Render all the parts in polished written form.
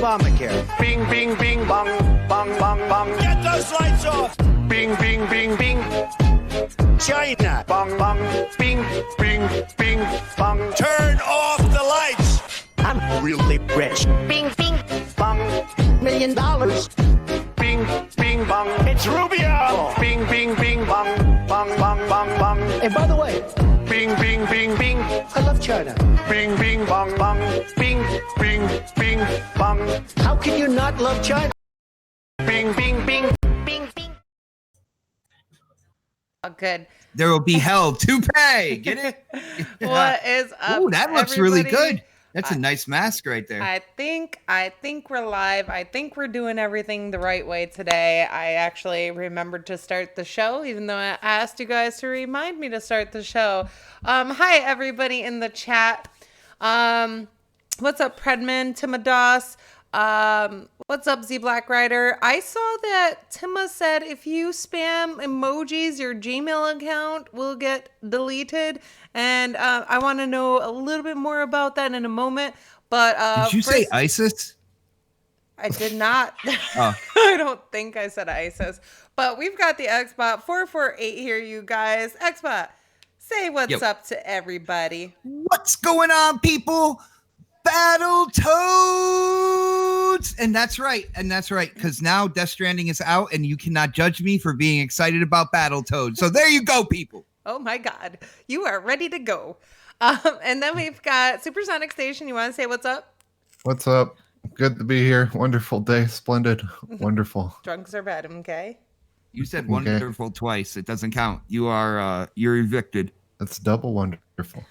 Obamacare. Bing, bing, bing, bong, bong, bong, bong. Get those lights off. Bing, bing, bing, bing. China. Bong, bong, bing, bing, bing, bong. Turn off the lights. I'm really rich. Bing, bing, bong. $1 million. Bing, bing, bong. It's Rubio. Bing, bing, bing, bong, bong, bong, bong, bong. And by the way, Bing, bing, bing, bing. I love China. Bing, bing, bong, bong. Bing, bing, bing, bong. How can you not love China? Bing, bing, bing, bing, bing. Oh, good. There will be hell to pay. Get it? What is up? Ooh, that looks really everybody? good. That's a nice mask right there. I think we're live. I think we're doing everything the right way today. I actually remembered to start the show, even though I asked you guys to remind me to start the show. Hi everybody in the chat. What's up, Predman, Timados? What's up, Z Black Rider? I saw that Tima said if you spam emojis, your Gmail account will get deleted. And I want to know a little bit more about that in a moment. But did you say ISIS? I did not. Oh. I don't think I said ISIS. But we've got the Xbot 448 here, you guys. Xbot, say what's up to everybody. What's going on, people? Battletoads! And that's right, because now Death Stranding is out, and you cannot judge me for being excited about Battletoads. So there you go, people. Oh my God, you are ready to go. And then we've got Supersonic Station. You want to say what's up? What's up? Good to be here. Wonderful day. Splendid. Wonderful. Drunks are bad, okay? You said wonderful twice. It doesn't count. You are you're evicted. That's double wonderful.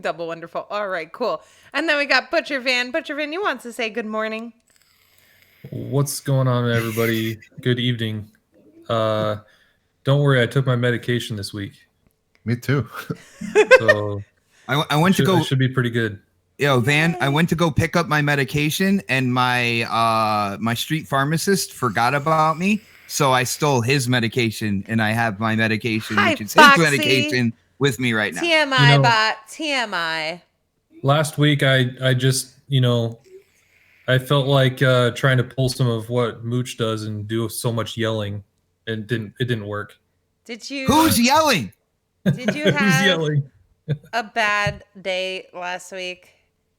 Double wonderful. All right, cool. And then we got Butcher Van. Butcher Van, you want to say good morning? What's going on, everybody? Good evening. Don't worry, I took my medication this week. Me too. So I went to go. Should be pretty good. Yo, Van, I went to go pick up my medication, and my my street pharmacist forgot about me, so I stole his medication, and I have my medication, which is his medication, with me right now. TMI bot. TMI. Last week, I just I felt like trying to pull some of what Mooch does and do so much yelling, and it didn't work. Did you? Who's yelling? Did you Who's have yelling? a bad day last week?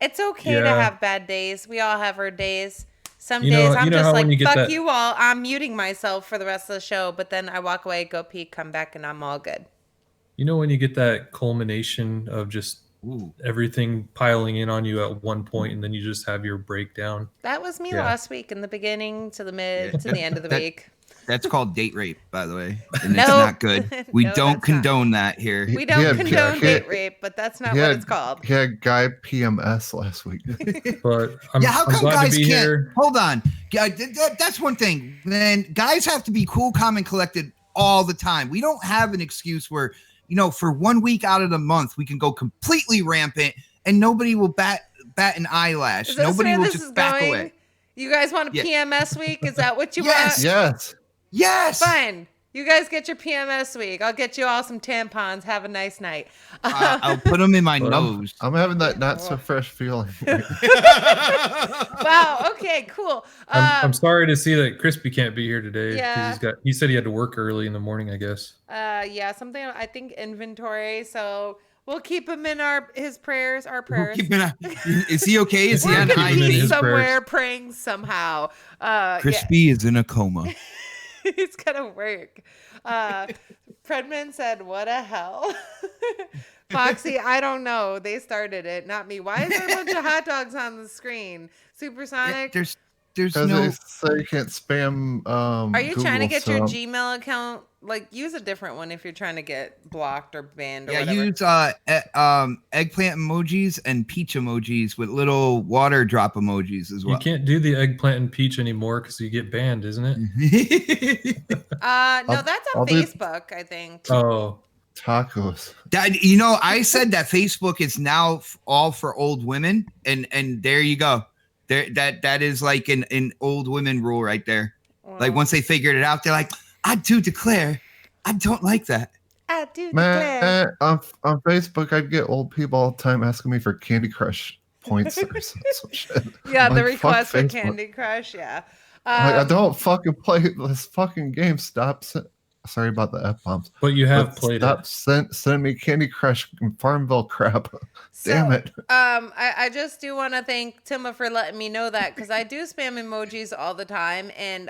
It's okay to have bad days. We all have our days. Some days I'm just like, fuck you all. I'm muting myself for the rest of the show. But then I walk away, go pee, come back, and I'm all good. You know when you get that culmination of just everything piling in on you at one point, and then you just have your breakdown? That was me last week, in the beginning to the mid to the end of the week. That's called date rape, by the way. And it's not good. We don't condone that here. We don't condone date rape, but that's not what it's called. He had guy PMS last week. But how come glad guys to be can't? here. Hold on. That's one thing. Man, guys have to be cool, calm, and collected all the time. We don't have an excuse where, for 1 week out of the month, we can go completely rampant and nobody will bat an eyelash. Nobody will just back away. You guys want a PMS week? Is that what you want? Yes. Fine. You guys get your PMS week. I'll get you all some tampons. Have a nice night. I'll put them in my nose. I'm having that not so fresh feeling. Wow. Okay. Cool. I'm sorry to see that Crispy can't be here today. Yeah. He said he had to work early in the morning, I guess. Yeah. Something. I think inventory. So we'll keep him in his prayers. Our prayers. Is he okay? Is he on IV somewhere praying somehow? Crispy is in a coma. It's gonna work. Predman said, "What a hell." Foxy, I don't know. They started it, not me. Why is there a bunch of hot dogs on the screen? Supersonic. There's because no. they say you can't spam. Are you Google, trying to get your Gmail account? Like, use a different one if you're trying to get blocked or banned or whatever. Use eggplant emojis and peach emojis with little water drop emojis as well. You can't do the eggplant and peach anymore because you get banned, isn't it? No, that's on Facebook, I think. Oh. Tacos. I said that Facebook is now all for old women, and there you go. That is like an old women rule right there. Wow. Like once they figured it out, they're like, I do declare, I don't like that. I do declare. On Facebook, I'd get old people all the time asking me for Candy Crush points or some shit. Yeah, the Like, fuck request for Facebook. Candy Crush. Yeah. Like, I don't fucking play this fucking game. Stop. Sorry about the F-bombs. But you have played Stop it. send me Candy Crush and Farmville crap. Damn it. I just do want to thank Tima for letting me know that, because I do spam emojis all the time, and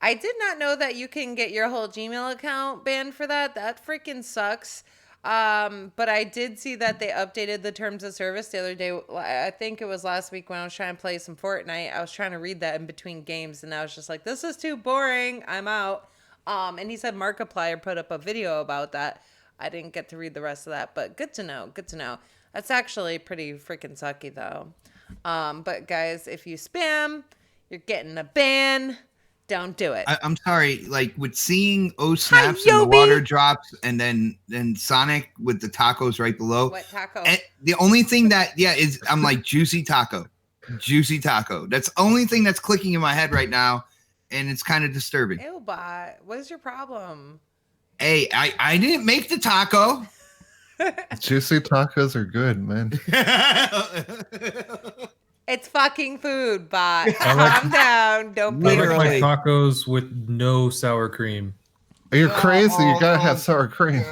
I did not know that you can get your whole Gmail account banned for that. That freaking sucks. But I did see that they updated the terms of service the other day. I think it was last week when I was trying to play some Fortnite. I was trying to read that in between games, and I was just like, this is too boring. I'm out. And he said Markiplier put up a video about that. I didn't get to read the rest of that, but good to know. Good to know. That's actually pretty freaking sucky, though. But guys, if you spam, you're getting a ban. Don't do it. I'm sorry, like with seeing OhSnaps and the Yobi. water drops, and then Sonic with the tacos right below. What taco? And the only thing that is I'm like juicy taco. That's the only thing that's clicking in my head right now, and it's kind of disturbing. Ew, bot. What is your problem? Hey, I didn't make the taco. Juicy tacos are good, man. It's fucking food, bot. I like- Calm down. Don't be I like my Literally. tacos with no sour cream. You're crazy. You gotta have Oh, sour cream.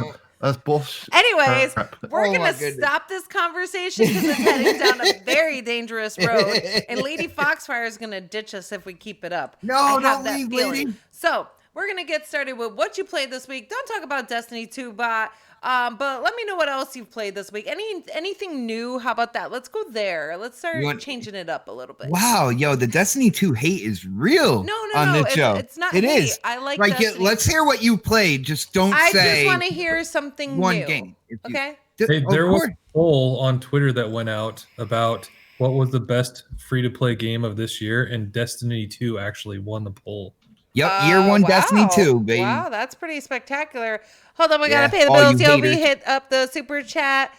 That's bullshit. Anyways, Crap. we're Oh my going to goodness. stop this conversation because it's heading down a very dangerous road. And Lady Foxfire is going to ditch us if we keep it up. No, I have don't that leave, feeling. lady. So we're going to get started with what you played this week. Don't talk about Destiny 2, bot. But let me know what else you've played this week. Anything new? How about that? Let's go there. Let's start You want- changing it up a little bit. Wow, yo, the Destiny 2 hate is real No, on this show. It's not It hate. is. I like Like, Destiny. let's hear what you played. Just don't I say just want to hear something one new. game. If you- Okay? Hey, Of there was course. a poll on Twitter that went out about what was the best free-to-play game of this year, and Destiny 2 actually won the poll. Yep, year one Destiny 2, baby. Wow, that's pretty spectacular. Hold on, we Yeah, gotta pay the all bills. you Yobi haters. hit up the super chat.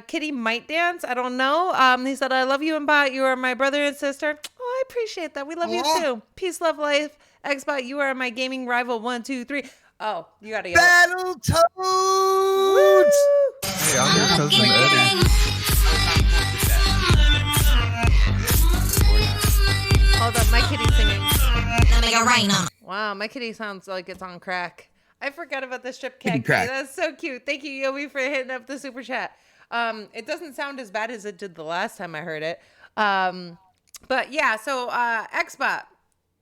Kitty might dance. I don't know. He said, "I love you and bot. You are my brother and sister." Oh, I appreciate that. We love you Aw. too. Peace, love, life. Xbot, you are my gaming rival. 1, 2, 3. Oh, you gotta yell. Battletoads! Hey, I'm your cousin Eddie. Hold up, my kitty's singing. Make it rain on 'em. Wow, my kitty sounds like it's on crack. I forgot about the strip cat. Kitty crack. That's so cute. Thank you, Yobi, for hitting up the super chat. It doesn't sound as bad as it did the last time I heard it. But yeah, so Xbot,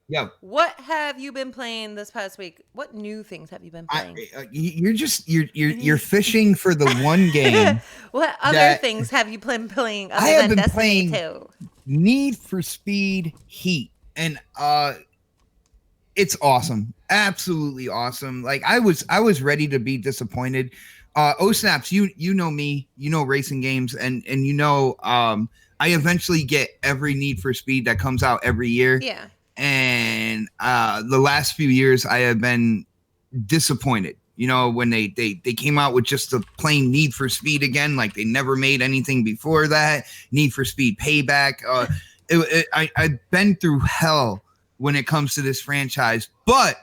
Yeah, what have you been playing this past week? What new things have you been playing? you're fishing for the one game. What other that- things have you been playing other I have than been Destiny playing 2? Need for Speed Heat, and it's awesome, absolutely awesome. Like I was ready to be disappointed. OhSnaps, you know me, you know racing games, and you know I eventually get every Need for Speed that comes out every year. Yeah. And the last few years I have been disappointed. You know, when they came out with just the plain Need for Speed again, like they never made anything before that. Need for Speed Payback. I've been through hell when it comes to this franchise, but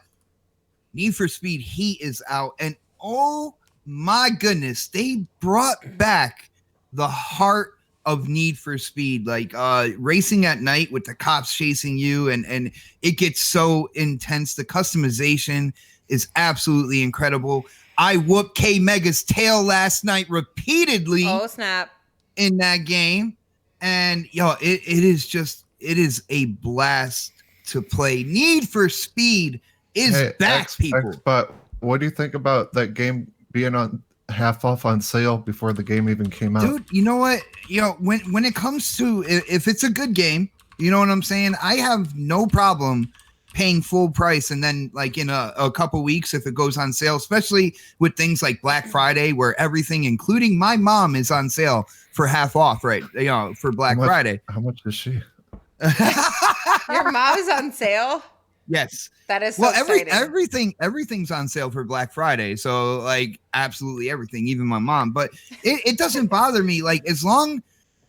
Need for Speed Heat is out, and oh my goodness, they brought back the heart of Need for Speed, like racing at night with the cops chasing you, and it gets so intense. The customization is absolutely incredible. I whooped K Mega's tail last night repeatedly Oh, snap. in that game, and it is a blast to play. Need for Speed is back, people. But what do you think about that game being on half off on sale before the game even came out? Dude, you know what? When it comes to if it's a good game, you know what I'm saying? I have no problem paying full price, and then like in a couple weeks if it goes on sale, especially with things like Black Friday where everything, including my mom, is on sale for half off, right? For Black Friday. How much is she? Your mom is on sale? Yes. That is so exciting. Everything's on sale for Black Friday. So like absolutely everything, even my mom. But it doesn't bother me. Like as long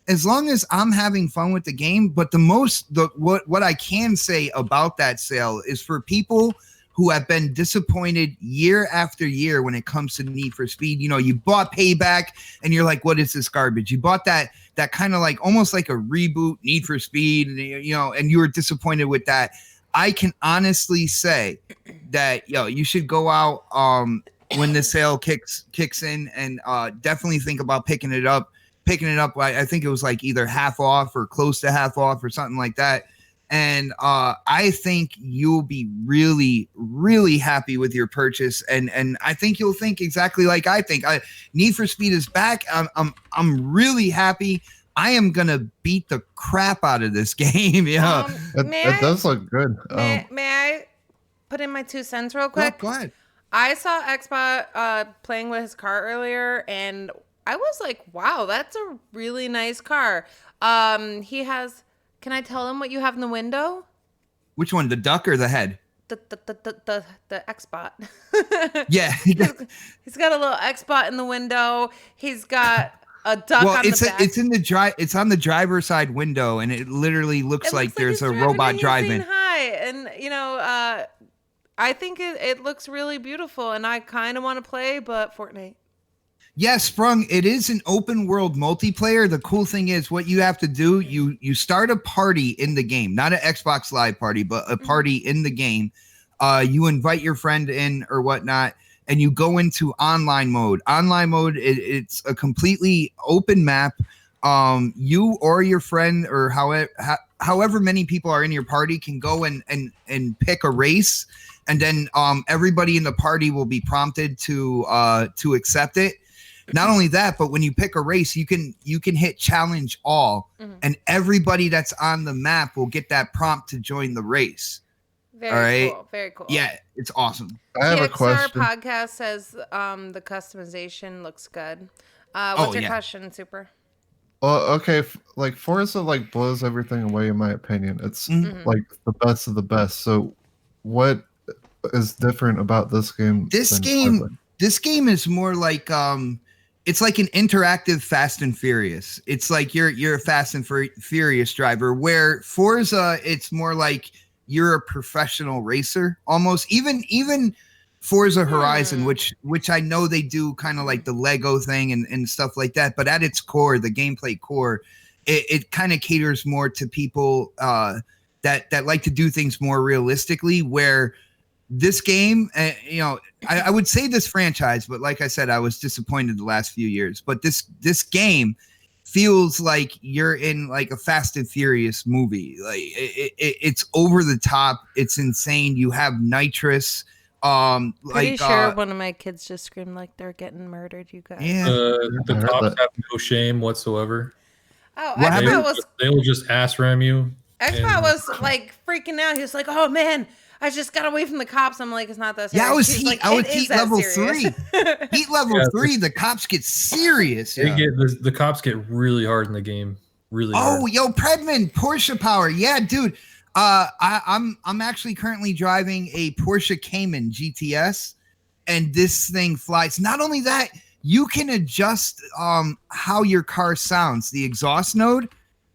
as I'm having fun with the game. But what I can say about that sale is for people who have been disappointed year after year when it comes to Need for Speed. You know, you bought Payback and you're like, what is this garbage? You bought that kind of like almost like a reboot Need for Speed, you know, and you were disappointed with that. I can honestly say that, you should go out when the sale kicks in and definitely think about picking it up. I think it was like either half off or close to half off or something like that. And I think you'll be really, really happy with your purchase. And I think you'll think exactly like I think. Need for Speed is back. I'm really happy. I am gonna beat the crap out of this game. Yeah, it does look good. May I put in my 2 cents real quick? Go ahead. I saw Xbot playing with his car earlier, and I was like, "Wow, that's a really nice car." He has. Can I tell him what you have in the window? Which one, the duck or the head? The Xbot. Yeah, he's got a little Xbot in the window. He's got a duck on the back. It's on the driver's side window, and it literally looks like there's a robot driving. Hi, and I think it looks really beautiful, and I kind of want to play, but Fortnite. Yeah, Sprung, it is an open world multiplayer. The cool thing is what you have to do, you start a party in the game, not an Xbox Live party, but a party in the game. You invite your friend in or whatnot, and you go into online mode. Online mode, it's a completely open map. You or your friend or however many people are in your party can go and pick a race, and then everybody in the party will be prompted to accept it. Not only that, but when you pick a race, you can hit challenge all, and everybody that's on the map will get that prompt to join the race. Very cool. Very cool. Yeah, it's awesome. I have a question. Podcast says the customization looks good. What's your question, Super? Well, okay, like Forza like blows everything away in my opinion. It's like the best of the best. So, what is different about this game? This game is more like it's like an interactive Fast and Furious. It's like you're a Fast and Furious driver, where Forza, it's more like you're a professional racer almost. Even Forza Horizon, which I know they do kind of like the Lego thing and stuff like that, but at its core, the gameplay core, it kind of caters more to people that like to do things more realistically, where this game, I would say this franchise, but like I said, I was disappointed the last few years. But this game feels like you're in like a Fast and Furious movie. Like it's over the top. It's insane. You have nitrous. Pretty sure one of my kids just screamed like they're getting murdered. You guys. Yeah. The cops have no shame whatsoever. Oh, they will just ass ram you. Xbox was like freaking out. He was like, "Oh man, I just got away from the cops." I'm like, "It's not that serious." Yeah, I was heat level 3. Heat level 3. The cops get serious. Yeah. The cops get really hard in the game. Really. Oh, hard. yo, Predman, Porsche power. Yeah, dude. I'm actually currently driving a Porsche Cayman GTS, and this thing flies. Not only that, you can adjust how your car sounds, the exhaust node,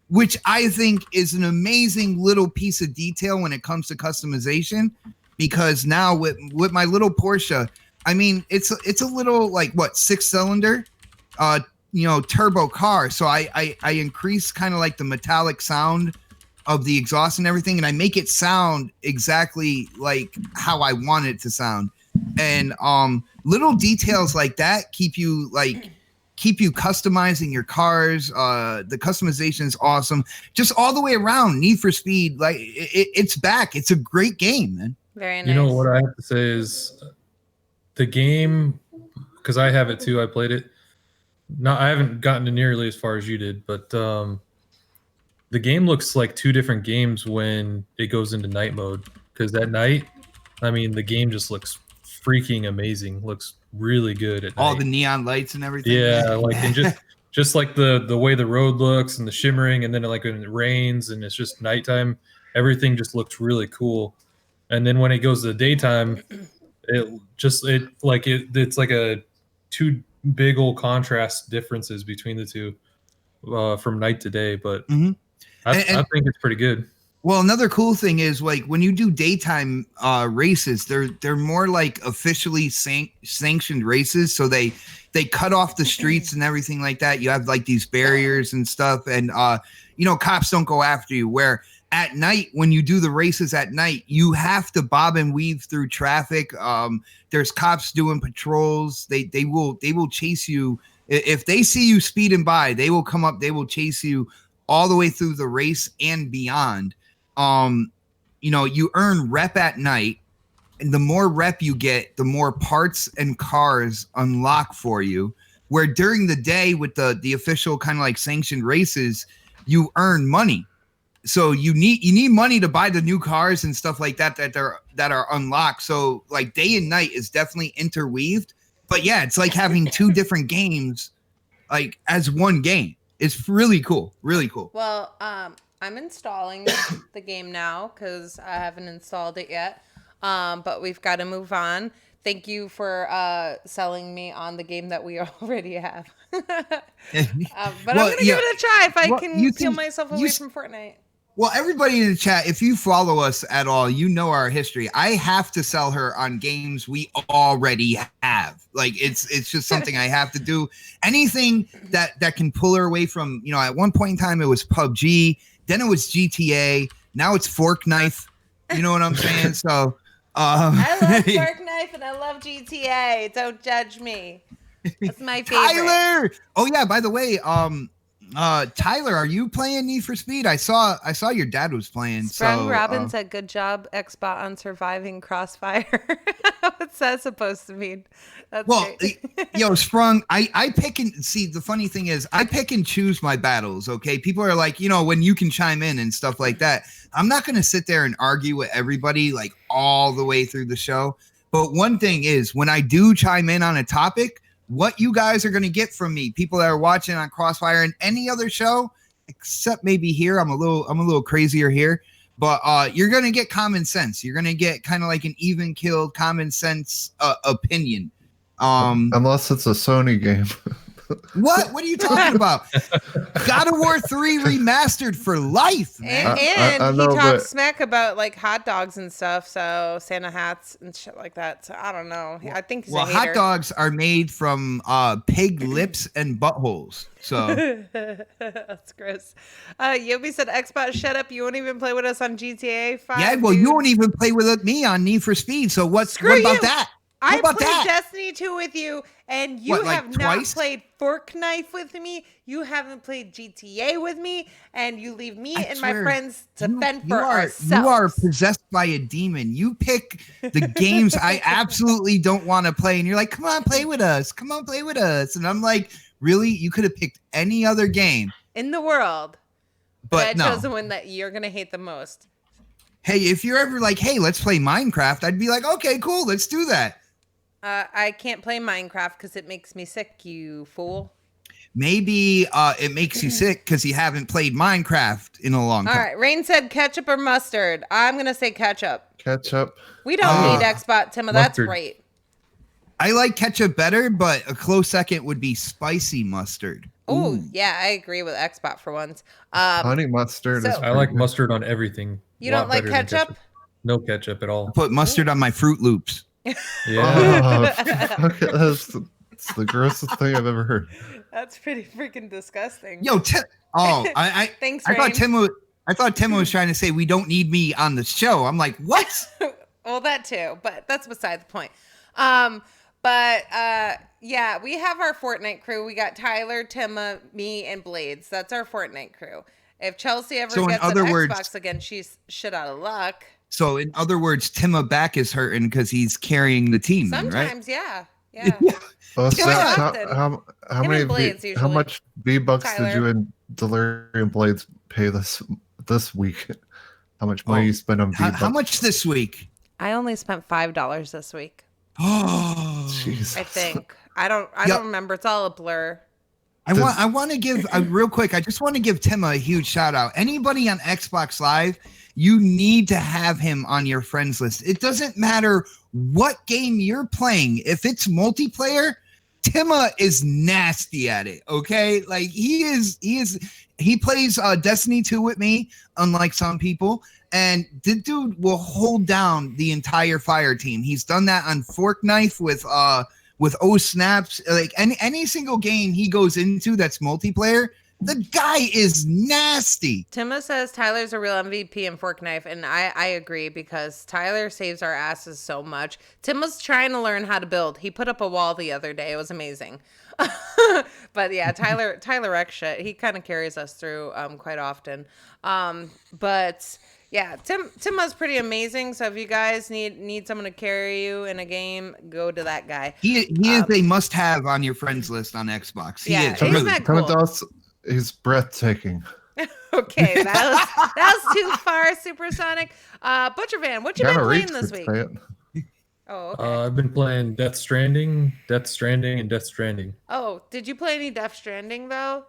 which I think is an amazing little piece of detail when it comes to customization. Because now with my little Porsche, I mean, it's a little like 6-cylinder, turbo car. So I increase kind of like the metallic sound of the exhaust and everything, and I make it sound exactly like how I want it to sound. And little details like that keep you customizing your cars. The customization is awesome. Just all the way around, Need for Speed, like it's back. It's a great game, man. Very nice. You know what I have to say is the game, because I have it too. I played it. I haven't gotten to nearly as far as you did, but the game looks like 2 different games when it goes into night mode. Because at night, I mean, the game just looks freaking amazing. Looks really good at night. All the neon lights and everything. Yeah, like and just like the way the road looks and the shimmering, and then like when it rains and it's just nighttime, everything just looks really cool. And then when it goes to the daytime, it's like a 2 big old contrast differences between the two from night to day. But I think it's pretty good. Well, another cool thing is like when you do daytime races, they're more like officially sanctioned races. So they cut off the streets and everything like that. You have like these barriers and stuff, and cops don't go after you. Where at night, when you do the races at night, you have to bob and weave through traffic. There's cops doing patrols. They will chase you if they see you speeding by. They will come up. They will chase you all the way through the race and beyond. You earn rep at night, and the more rep you get, the more parts and cars unlock for you. Where during the day with the official kind of like sanctioned races, you earn money. So you need money to buy the new cars and stuff like that that are unlocked. So like day and night is definitely interweaved. But yeah, it's like having two different games like as one game. It's really cool. Really cool. Well, I'm installing the game now because I haven't installed it yet. But we've got to move on. Thank you for selling me on the game that we already have. But I'm going to give it a try if I can peel myself away from Fortnite. Well, everybody in the chat, if you follow us at all, you know our history. I have to sell her on games we already have. Like it's just something I have to do. Anything that can pull her away from, at one point in time it was PUBG, then it was GTA, now it's Fork Knife. You know what I'm saying? So I love Fork Knife and I love GTA. Don't judge me. That's my favorite. Tyler! Oh yeah, by the way, Tyler, are you playing Need for Speed? I saw your dad was playing. Sprung Robin said, "Good job, Xbot, on surviving Crossfire." What's that supposed to mean? That's great. Sprung, I pick and see. The funny thing is, I pick and choose my battles. Okay, people are like, when you can chime in and stuff like that. I'm not going to sit there and argue with everybody like all the way through the show. But one thing is, when I do chime in on a topic, what you guys are going to get from me, people that are watching on Crossfire and any other show, except maybe here, I'm a little crazier here, but you're going to get common sense. You're going to get kind of like an even killed common sense opinion. Unless it's a Sony game. What are you talking about? God of War 3 remastered for life, man. And he talks smack about like hot dogs and stuff, so Santa hats and shit like that. So I don't know. I think he's a hater. Hot dogs are made from pig lips and buttholes. So that's gross. Yobi said, "Xbox, shut up. You won't even play with us on GTA 5. Yeah, well, you won't even play with me on Need for Speed. So what about that? I played Destiny 2 with you, and you have not played Fork Knife with me. You haven't played GTA with me, and you leave me and my friends to fend for ourselves. You are possessed by a demon. You pick the games I absolutely don't want to play, and you're like, come on, play with us. Come on, play with us. And I'm like, really? You could have picked any other game in the world, but I chose the one that you're going to hate the most. Hey, if you're ever like, hey, let's play Minecraft, I'd be like, okay, cool, let's do that. I can't play Minecraft because it makes me sick, you fool. Maybe it makes you sick because you haven't played Minecraft in a long time. All right, Rain said ketchup or mustard. I'm going to say ketchup. Ketchup. We don't need Xbot, Timma. That's great. I like ketchup better, but a close second would be spicy mustard. Oh, yeah, I agree with Xbot for once. Honey mustard is I like mustard on everything. You don't like ketchup? No ketchup at all. I put mustard on my Fruit Loops. Yeah. That's the grossest thing I've ever heard. That's pretty freaking disgusting. Yo, I Thanks, I thought Tim was trying to say we don't need me on the show. I'm like, what? Well, that too, but that's beside the point. Yeah, we have our Fortnite crew. We got Tyler, Timma, me, and Blades. That's our Fortnite crew. If Chelsea ever gets an Xbox again, she's shit out of luck. So in other words, Timma back is hurting because he's carrying the team. Sometimes, right? yeah. Well, so how much V-Bucks did you and Delirium Blades pay this week? How much money you spent on V-Bucks? How much this week? I only spent $5 this week. Oh, Jesus. I think. I don't remember. It's all a blur. I want to give real quick. I just want to give Timma a huge shout out. Anybody on Xbox Live, you need to have him on your friends list. It doesn't matter what game you're playing. If it's multiplayer, Timma is nasty at it. Okay, like he is. he plays Destiny 2 with me, unlike some people. And the dude will hold down the entire fire team. He's done that on Fork Knife with OhSnaps. Like any single game he goes into that's multiplayer, the guy is nasty. Timo says Tyler's a real MVP in Fork Knife, and I agree because Tyler saves our asses so much. Timo's trying to learn how to build. He put up a wall the other day. It was amazing. But yeah, Tyler wrecks shit. He kind of carries us through quite often. But yeah, Timo's pretty amazing. So if you guys need someone to carry you in a game, go to that guy. He is a must-have on your friends list on Xbox. He is. Isn't Really. that cool? He's breathtaking. Okay, that was too far, Supersonic. Butcher Van, what you been playing this week? Oh, okay. I've been playing Death Stranding, and Death Stranding. Oh, did you play any Death Stranding though?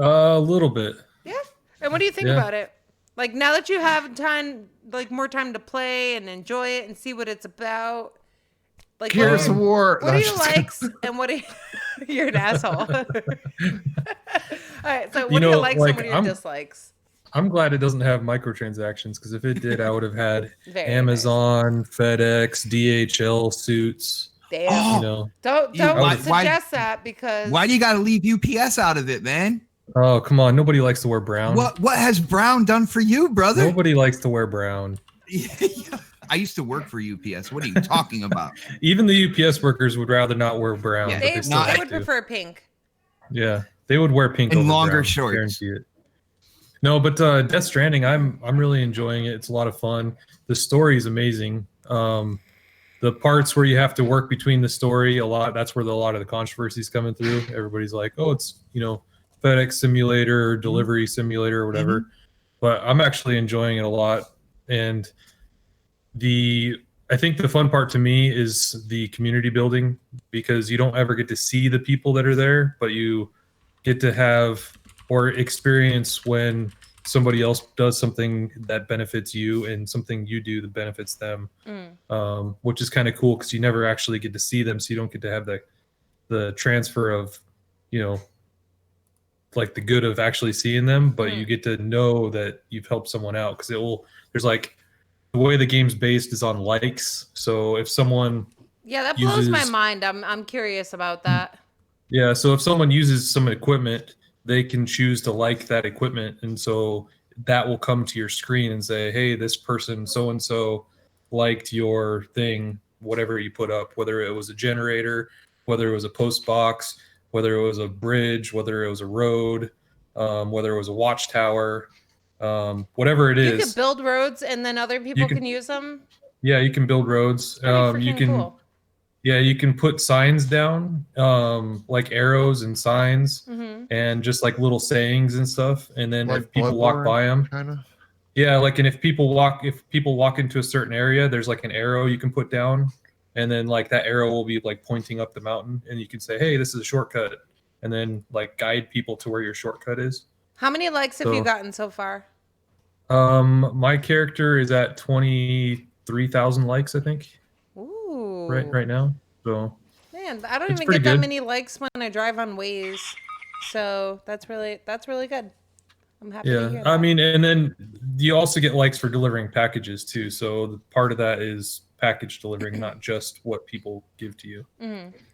A little bit. Yeah. And what do you think about it? Like now that you have time, like more time to play and enjoy it and see what it's about. Like Gears of War. What are your likes and what are you're an asshole. All right, so what are your likes and what are your dislikes? I'm glad it doesn't have microtransactions because if it did, I would have had Very Amazon, FedEx, DHL suits. Damn. Oh, You know. Don't suggest that because Why do you got to leave UPS out of it, man? Oh, come on. Nobody likes to wear brown. What has Brown done for you, brother? Nobody likes to wear brown. I used to work for UPS. What are you talking about? Even the UPS workers would rather not wear brown. Yeah, but they still have would to. prefer pink. Yeah, they would wear pink And over longer brown, shorts. guarantee it. No, but Death Stranding, I'm really enjoying it. It's a lot of fun. The story is amazing. The parts where you have to work between the story a lot, that's where a lot of the controversy is coming through. Everybody's like, oh, it's, FedEx simulator or delivery simulator or whatever. Mm-hmm. But I'm actually enjoying it a lot. And I think the fun part to me is the community building because you don't ever get to see the people that are there, but you get to have or experience when somebody else does something that benefits you and something you do that benefits them, which is kind of cool because you never actually get to see them, so you don't get to have the transfer of, like the good of actually seeing them, but you get to know that you've helped someone out because there's like the way the game's based is on likes. So if someone that blows my mind. I'm curious about that. Yeah, so if someone uses some equipment, they can choose to like that equipment, and so that will come to your screen and say, hey, this person so and so liked your thing, whatever you put up, whether it was a generator, whether it was a post box, whether it was a bridge, whether it was a road, whether it was a watchtower, whatever it is. You can build roads and then other people can use them. Yeah, you can build roads. You can cool. Yeah, you can put signs down, like arrows and signs, and just like little sayings and stuff. And then Like if people walk by them, kind of. yeah, like, and if people walk into a certain area, there's like an arrow you can put down, and then like that arrow will be like pointing up the mountain, and you can say, hey, this is a shortcut, and then like guide people to where your shortcut is. How many likes have you gotten so far? My character is at 23,000 likes, I think. Ooh. Right now. So man, I don't it's even pretty get that good. many likes when I drive on Waze. So that's really good. I'm happy to hear Yeah, that. I mean, and then you also get likes for delivering packages too. So part of that is package delivering, not just what people give to you.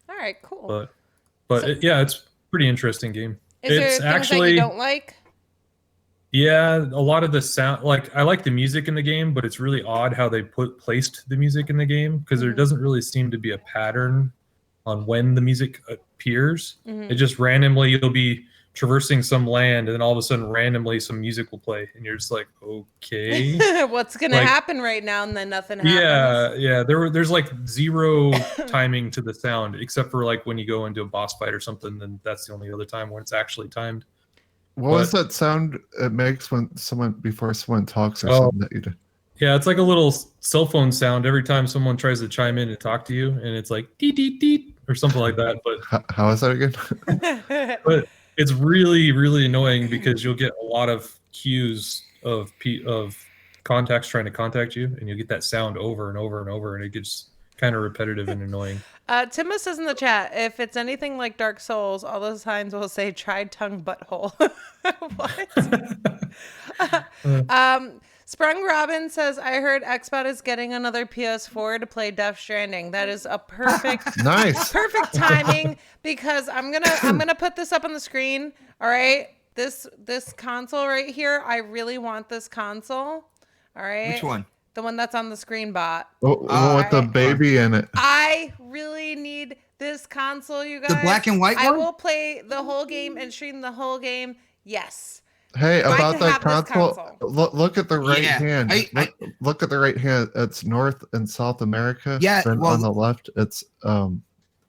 All right, cool. But it's pretty interesting game. Is there It's things actually that you don't like? Yeah, a lot of the sound, like I like the music in the game, but it's really odd how they placed the music in the game because there doesn't really seem to be a pattern on when the music appears. It just randomly, you'll be traversing some land and then all of a sudden randomly some music will play and you're just like, okay. What's going to happen right now? And then nothing happens. Yeah. There's like zero timing to the sound except for like when you go into a boss fight or something, then that's the only other time when it's actually timed. What was that sound it makes when before someone talks or something that you do? Yeah, it's like a little cell phone sound every time someone tries to chime in and talk to you, and it's like deet deet deet or something like that. But how is that again? But it's really, really annoying because you'll get a lot of cues of contacts trying to contact you, and you'll get that sound over and over and over, and it gets kind of repetitive and annoying. Timma says in the chat, if it's anything like Dark Souls, all those signs will say tried tongue butthole. What? Sprung Robin says, I heard Xbox is getting another PS4 to play Death Stranding. That is a perfect Nice. perfect timing because I'm gonna put this up on the screen. All right. This console right here, I really want this console. All right. Which one? The one that's on the screen bot. With the baby in it. I really need this console, you guys. The black and white I one? will play the whole game and stream the whole game. Yes. Hey, I about can that have this console, look at the right Yeah, hand. Look at the right hand. It's North and South America. Yeah, Then well- on the left, it's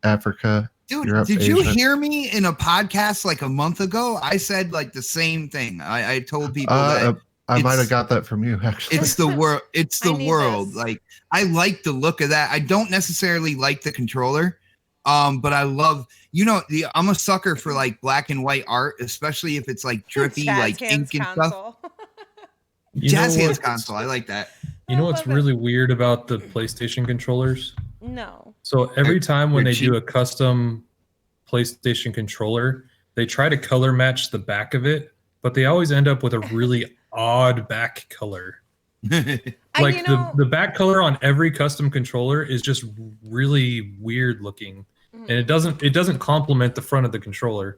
Africa. Dude, Europe, did you Asia. hear me in a podcast like a month ago? I said like the same thing. I told people that I might it's- have got that from you, actually. it's the world. It's the I need world. this. Like I like the look of that. I don't necessarily like the controller, but I love. I'm a sucker for like black and white art, especially if it's like drippy, Jazz like Hands ink and stuff. console. Jazz Hands what's- console. I like that. You know I what's love it. really weird about the PlayStation controllers? No. So every time when they're they do a custom PlayStation controller, they try to color match the back of it, but they always end up with a really odd back color. Like the back color on every custom controller is just really weird looking, and it doesn't complement the front of the controller.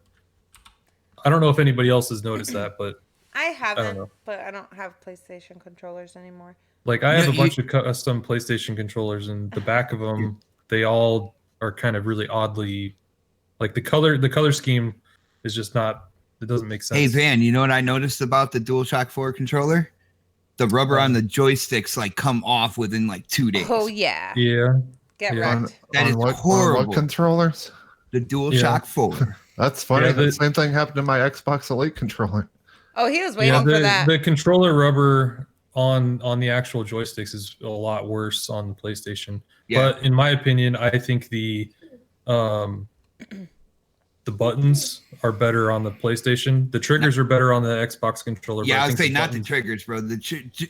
I don't know if anybody else has noticed that, but I haven't, know. but I don't have PlayStation controllers anymore. like I have No, a bunch of custom PlayStation controllers, and the back of them, they all are kind of really oddly, like the color scheme is just not. It doesn't make sense. Hey Van, you know what I noticed about the DualShock 4 controller? The rubber on the joysticks like come off within like 2 days. Oh yeah. Yeah. Get Yeah. wrecked. That is on horrible. what controllers? The DualShock 4. That's funny. Yeah, the the- same thing happened to my Xbox Elite controller. Oh, he was waiting for that. The controller rubber on the actual joysticks is a lot worse on the PlayStation. Yeah. But in my opinion, I think the buttons are better on the PlayStation. The triggers are better on the Xbox controller. Yeah, but I would think say not the buttons- triggers, bro.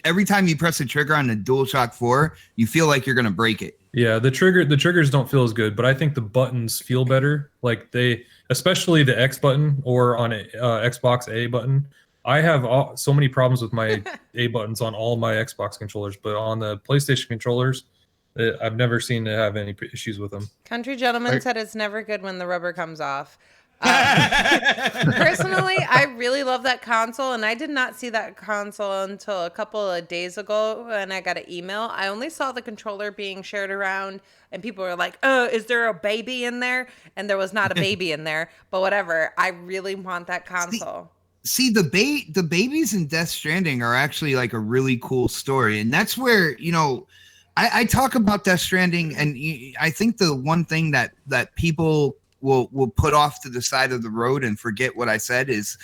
Every time you press the trigger on the DualShock 4, you feel like you're gonna break it. Yeah, the triggers don't feel as good, but I think the buttons feel better. Like they, especially the X button or on a Xbox A button. I have so many problems with my A buttons on all my Xbox controllers, but on the PlayStation controllers, I've never seen to have any issues with them. Country Gentleman said it's never good when the rubber comes off. Personally, I really love that console, and I did not see that console until a couple of days ago when I got an email. I only saw the controller being shared around, and people were like, "Oh, is there a baby in there?" And there was not a baby in there, but whatever. I really want that console. See, the babies in Death Stranding are actually like a really cool story, and that's where I talk about Death Stranding, and I think the one thing that people will put off to the side of the road and forget what I said is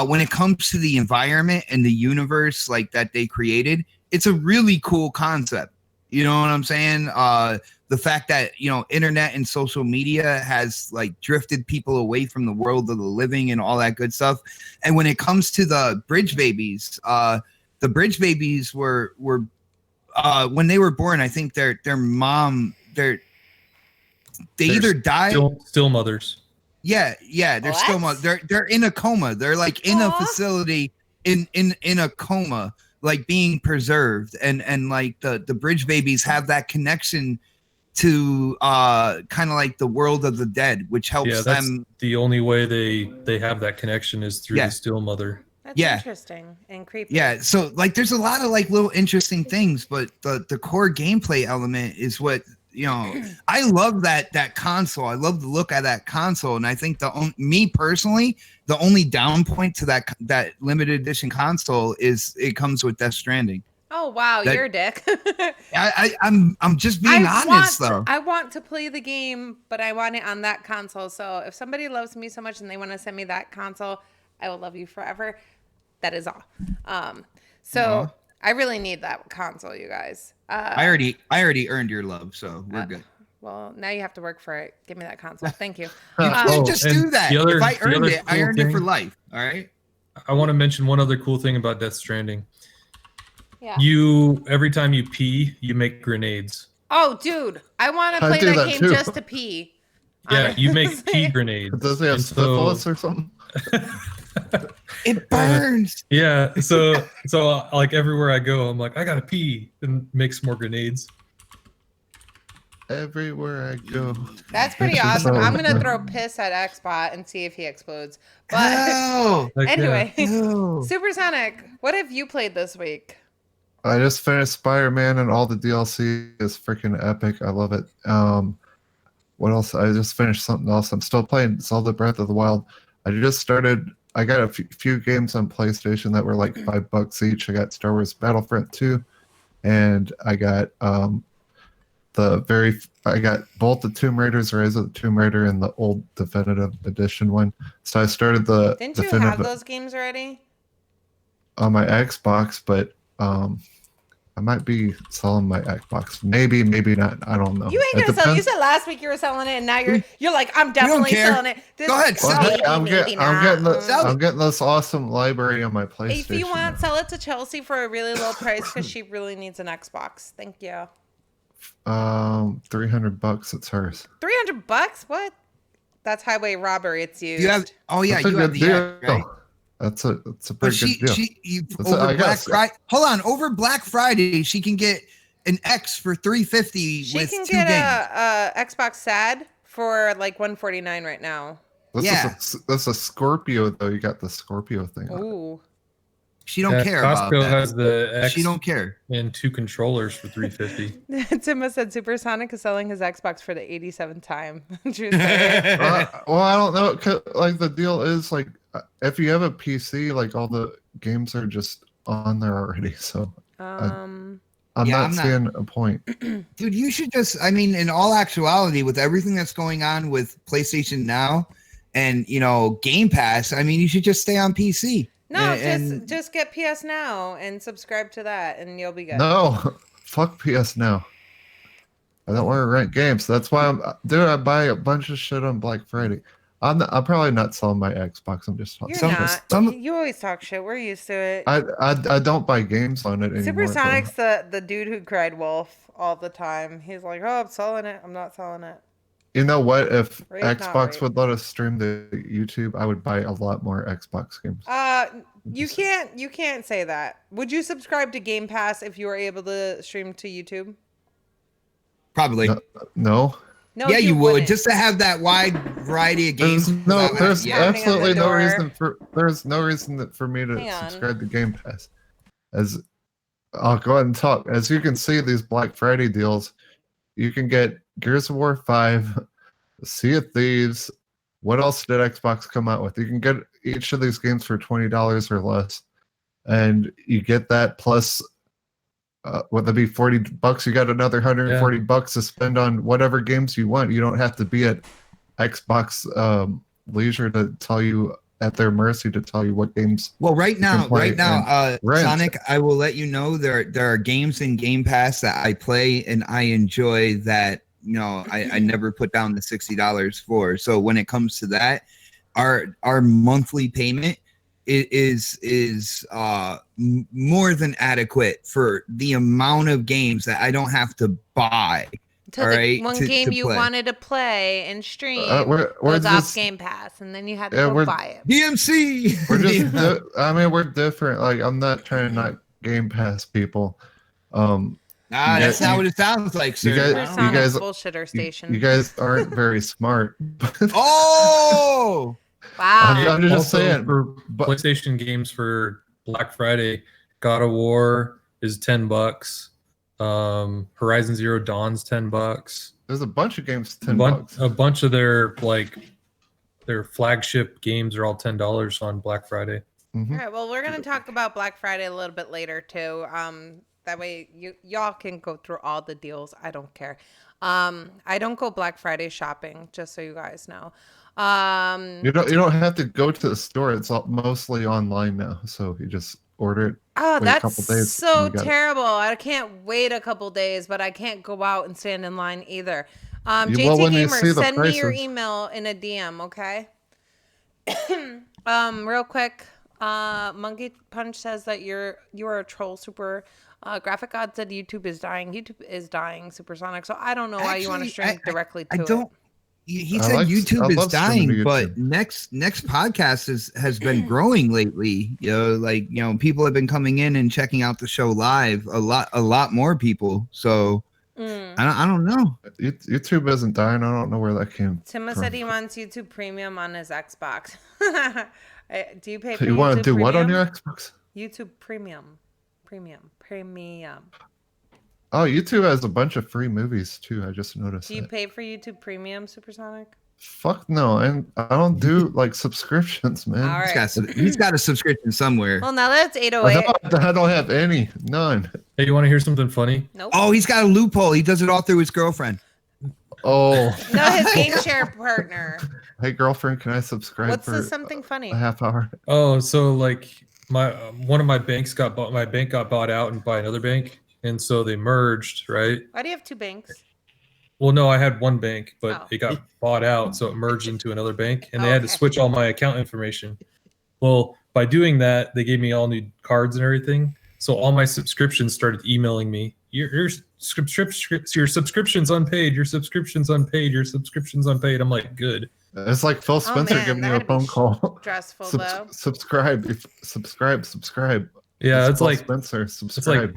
when it comes to the environment and the universe like that they created, it's a really cool concept. You know what I'm saying? The fact that, internet and social media has like drifted people away from the world of the living and all that good stuff. And when it comes to the bridge babies were when they were born, I think their mom, they either died. Still mothers. Yeah, they're still they're in a coma. They're like in a facility in a coma, like being preserved, and like the bridge babies have that connection to kind of like the world of the dead, which helps That's them. the only way they have that connection is through the still mother. That's interesting and creepy. Yeah, so like there's a lot of like little interesting things, but the core gameplay element is what I love that console. I love the look of that console, and I think me personally, the only down point to that limited edition console is it comes with Death Stranding. Oh wow, you're a dick. I'm just being honest though. I want to play the game, but I want it on that console. So if somebody loves me so much and they want to send me that console, I will love you forever. That is all. So I really need that console, you guys. I already earned your love, so we're good. Well, now you have to work for it. Give me that console. Thank you. You can't just and do that. the If I earned other it, I cool earned it for thing- life. All right. I want to mention one other cool thing about Death Stranding. Yeah. Every time you pee, you make grenades. Oh, dude, I want to I play do that that game too. just to pee. Yeah, you make Honestly. pea grenades. Does he have And so- syphilis or something? It burns. Yeah, so like everywhere I go, I'm like, I gotta pee, and make some more grenades. Everywhere I go. That's pretty That's awesome. so- I'm gonna throw piss at Xbot and see if he explodes. But Oh, Like, anyway, no. Supersonic, what have you played this week? I just finished Spider-Man and all the DLC is freaking epic. I love it. What else? I just finished something else. I'm still playing Zelda Breath of the Wild. I got a few games on PlayStation that were like $5 each. I got Star Wars Battlefront 2, and I got I got both the Tomb Raiders, Rise of the Tomb Raider, and the old Definitive Edition one. So I started the Didn't you Definitive have those games already? on my Xbox, but I might be selling my Xbox. Maybe not. I don't know. You ain't It gonna sell. You depends. said last week you were selling it, and now you're like, I'm definitely care. selling it. This Go ahead, week, sell Well, it. maybe not. I'm getting this awesome library on my PlayStation. If you want, now. sell it to Chelsea for a really low price because she really needs an Xbox. Thank you. $300. It's hers. $300? What? That's highway robbery. It's used. You have. Oh yeah, That's a you have good the deal. X, right? That's a But pretty good deal. That's over I Black guess. Friday. Hold on, over Black Friday, she can get an X for $350 She with can 2 get games. a Xbox SAD for like $149 right now. That's a Scorpio though. You got the Scorpio thing. on it. Ooh. She don't Yeah, care about Costco that. has the X She don't care. and 2 controllers for $350. Timma said Supersonic is selling his Xbox for the 87th time. True story. Well, I don't know. 'Cause, like the deal is like if you have a PC, like all the games are just on there already. So I'm Yeah, not seeing a point. Dude, you should just, I mean, in all actuality, with everything that's going on with PlayStation Now and, Game Pass, I mean, you should just stay on PC. No, And- just get PS Now and subscribe to that, and you'll be good. No, fuck PS Now. I don't want to rent games. That's why I buy a bunch of shit on Black Friday. I'm probably not selling my Xbox. I'm just You're some- not. some- You always talk shit. We're used to it. I don't buy games on it anymore. Supersonic's the dude who cried wolf all the time. He's like, oh, I'm selling it. I'm not selling it. You know what? If Right, not Xbox right. would let us stream to YouTube, I would buy a lot more Xbox games. You can't say that. Would you subscribe to Game Pass if you were able to stream to YouTube? Probably. No. No, Yeah, you would. wouldn't. Just to have that wide variety of games. There's Yeah. absolutely no door. reason for me to Hang on. subscribe to Game Pass. As I'll go ahead and talk. As you can see, these Black Friday deals, you can get Gears of War 5, Sea of Thieves. What else did Xbox come out with? You can get each of these games for $20 or less, and you get that plus. Would that be $40? You got another $140 to spend on whatever games you want. You don't have to be at Xbox leisure to tell you at their mercy to tell you what games. Well, right now, rent. Sonic, I will let you know there are games in Game Pass that I play and I enjoy that. I never put down the $60 for. So when it comes to that, our monthly payment is more than adequate for the amount of games that I don't have to buy. To all the right, one to game you play. wanted to play and stream we're was off just- Game Pass, and then you had to Yeah, go we're- buy it. DMC. We're just. We're different. Like I'm not trying to knock Game Pass people. That's you- not what it sounds like, sir. you guys- There's you not guys- a bullshitter station. You guys aren't very smart. Oh, Wow. I'm just Also, saying. for but- PlayStation games for Black Friday, God of War is $10. Horizon Zero Dawn's $10. There's a bunch of games $10. A bunch of their flagship games are all $10 on Black Friday. All right. Well, we're gonna talk about Black Friday a little bit later too. That way y'all can go through all the deals. I don't care. I don't go Black Friday shopping, just so you guys know. You don't have to go to the store. It's mostly online now, so you just order it. Oh, wait a that's couple days, so and you got it. terrible. I can't wait a couple days, but I can't go out and stand in line either. Well, JT when you Gamer, see the send me your prices- email in a DM, okay? Real quick. Monkey Punch says that you are a troll. Super Graphic God said YouTube is dying. YouTube is dying, Supersonic. So I don't know why you want to stream directly to it. He said YouTube is dying, but next podcast has been growing lately. People have been coming in and checking out the show live. A lot more people. So I don't know. YouTube isn't dying. I don't know where that came Tima from. said he wants YouTube Premium on his Xbox. Do you pay for You YouTube want to do Premium? what on your Xbox? YouTube Premium. Oh, YouTube has a bunch of free movies too. I just noticed. Do you pay for YouTube Premium, Supersonic? Fuck no, and I don't do like subscriptions, man. All right. He's got a subscription somewhere. Well, now that's 808. I don't have any, none. Hey, you want to hear something funny? Nope. Oh, he's got a loophole. He does it all through his girlfriend. Oh. No, his game share partner. Hey, girlfriend, can I subscribe What's for the something funny? a half hour? Oh, so like one of my banks got bought. My bank got bought out and by another bank, and so they merged, right? Why do you have two banks? Well, no, I had one bank, but Oh. it got bought out, so it merged into another bank, and they had to Okay. switch all my account information. Well, by doing that, they gave me all new cards and everything. So all my subscriptions started emailing me. Your subscription's unpaid. Your subscription's unpaid. Your subscription's unpaid. I'm like, good. It's like Phil Spencer man, giving you a that'd be phone call. Stressful though. Subscribe. Yeah, it's Phil like Spencer. Subscribe.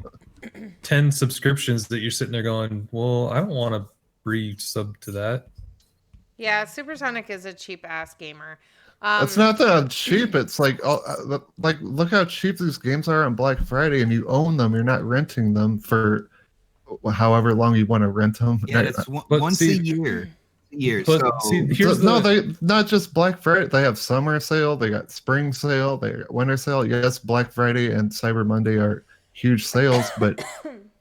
10 subscriptions that you're sitting there going, well, I don't want to re-sub to that. Yeah, Supersonic is a cheap ass gamer. It's not that cheap. It's like look how cheap these games are on Black Friday, and you own them. You're not renting them for however long you want to rent them. Yeah, it's But once see- a year. But So see, here's They not just Black Friday. They have summer sale. They got spring sale. They got winter sale. Yes, Black Friday and Cyber Monday are huge sales, but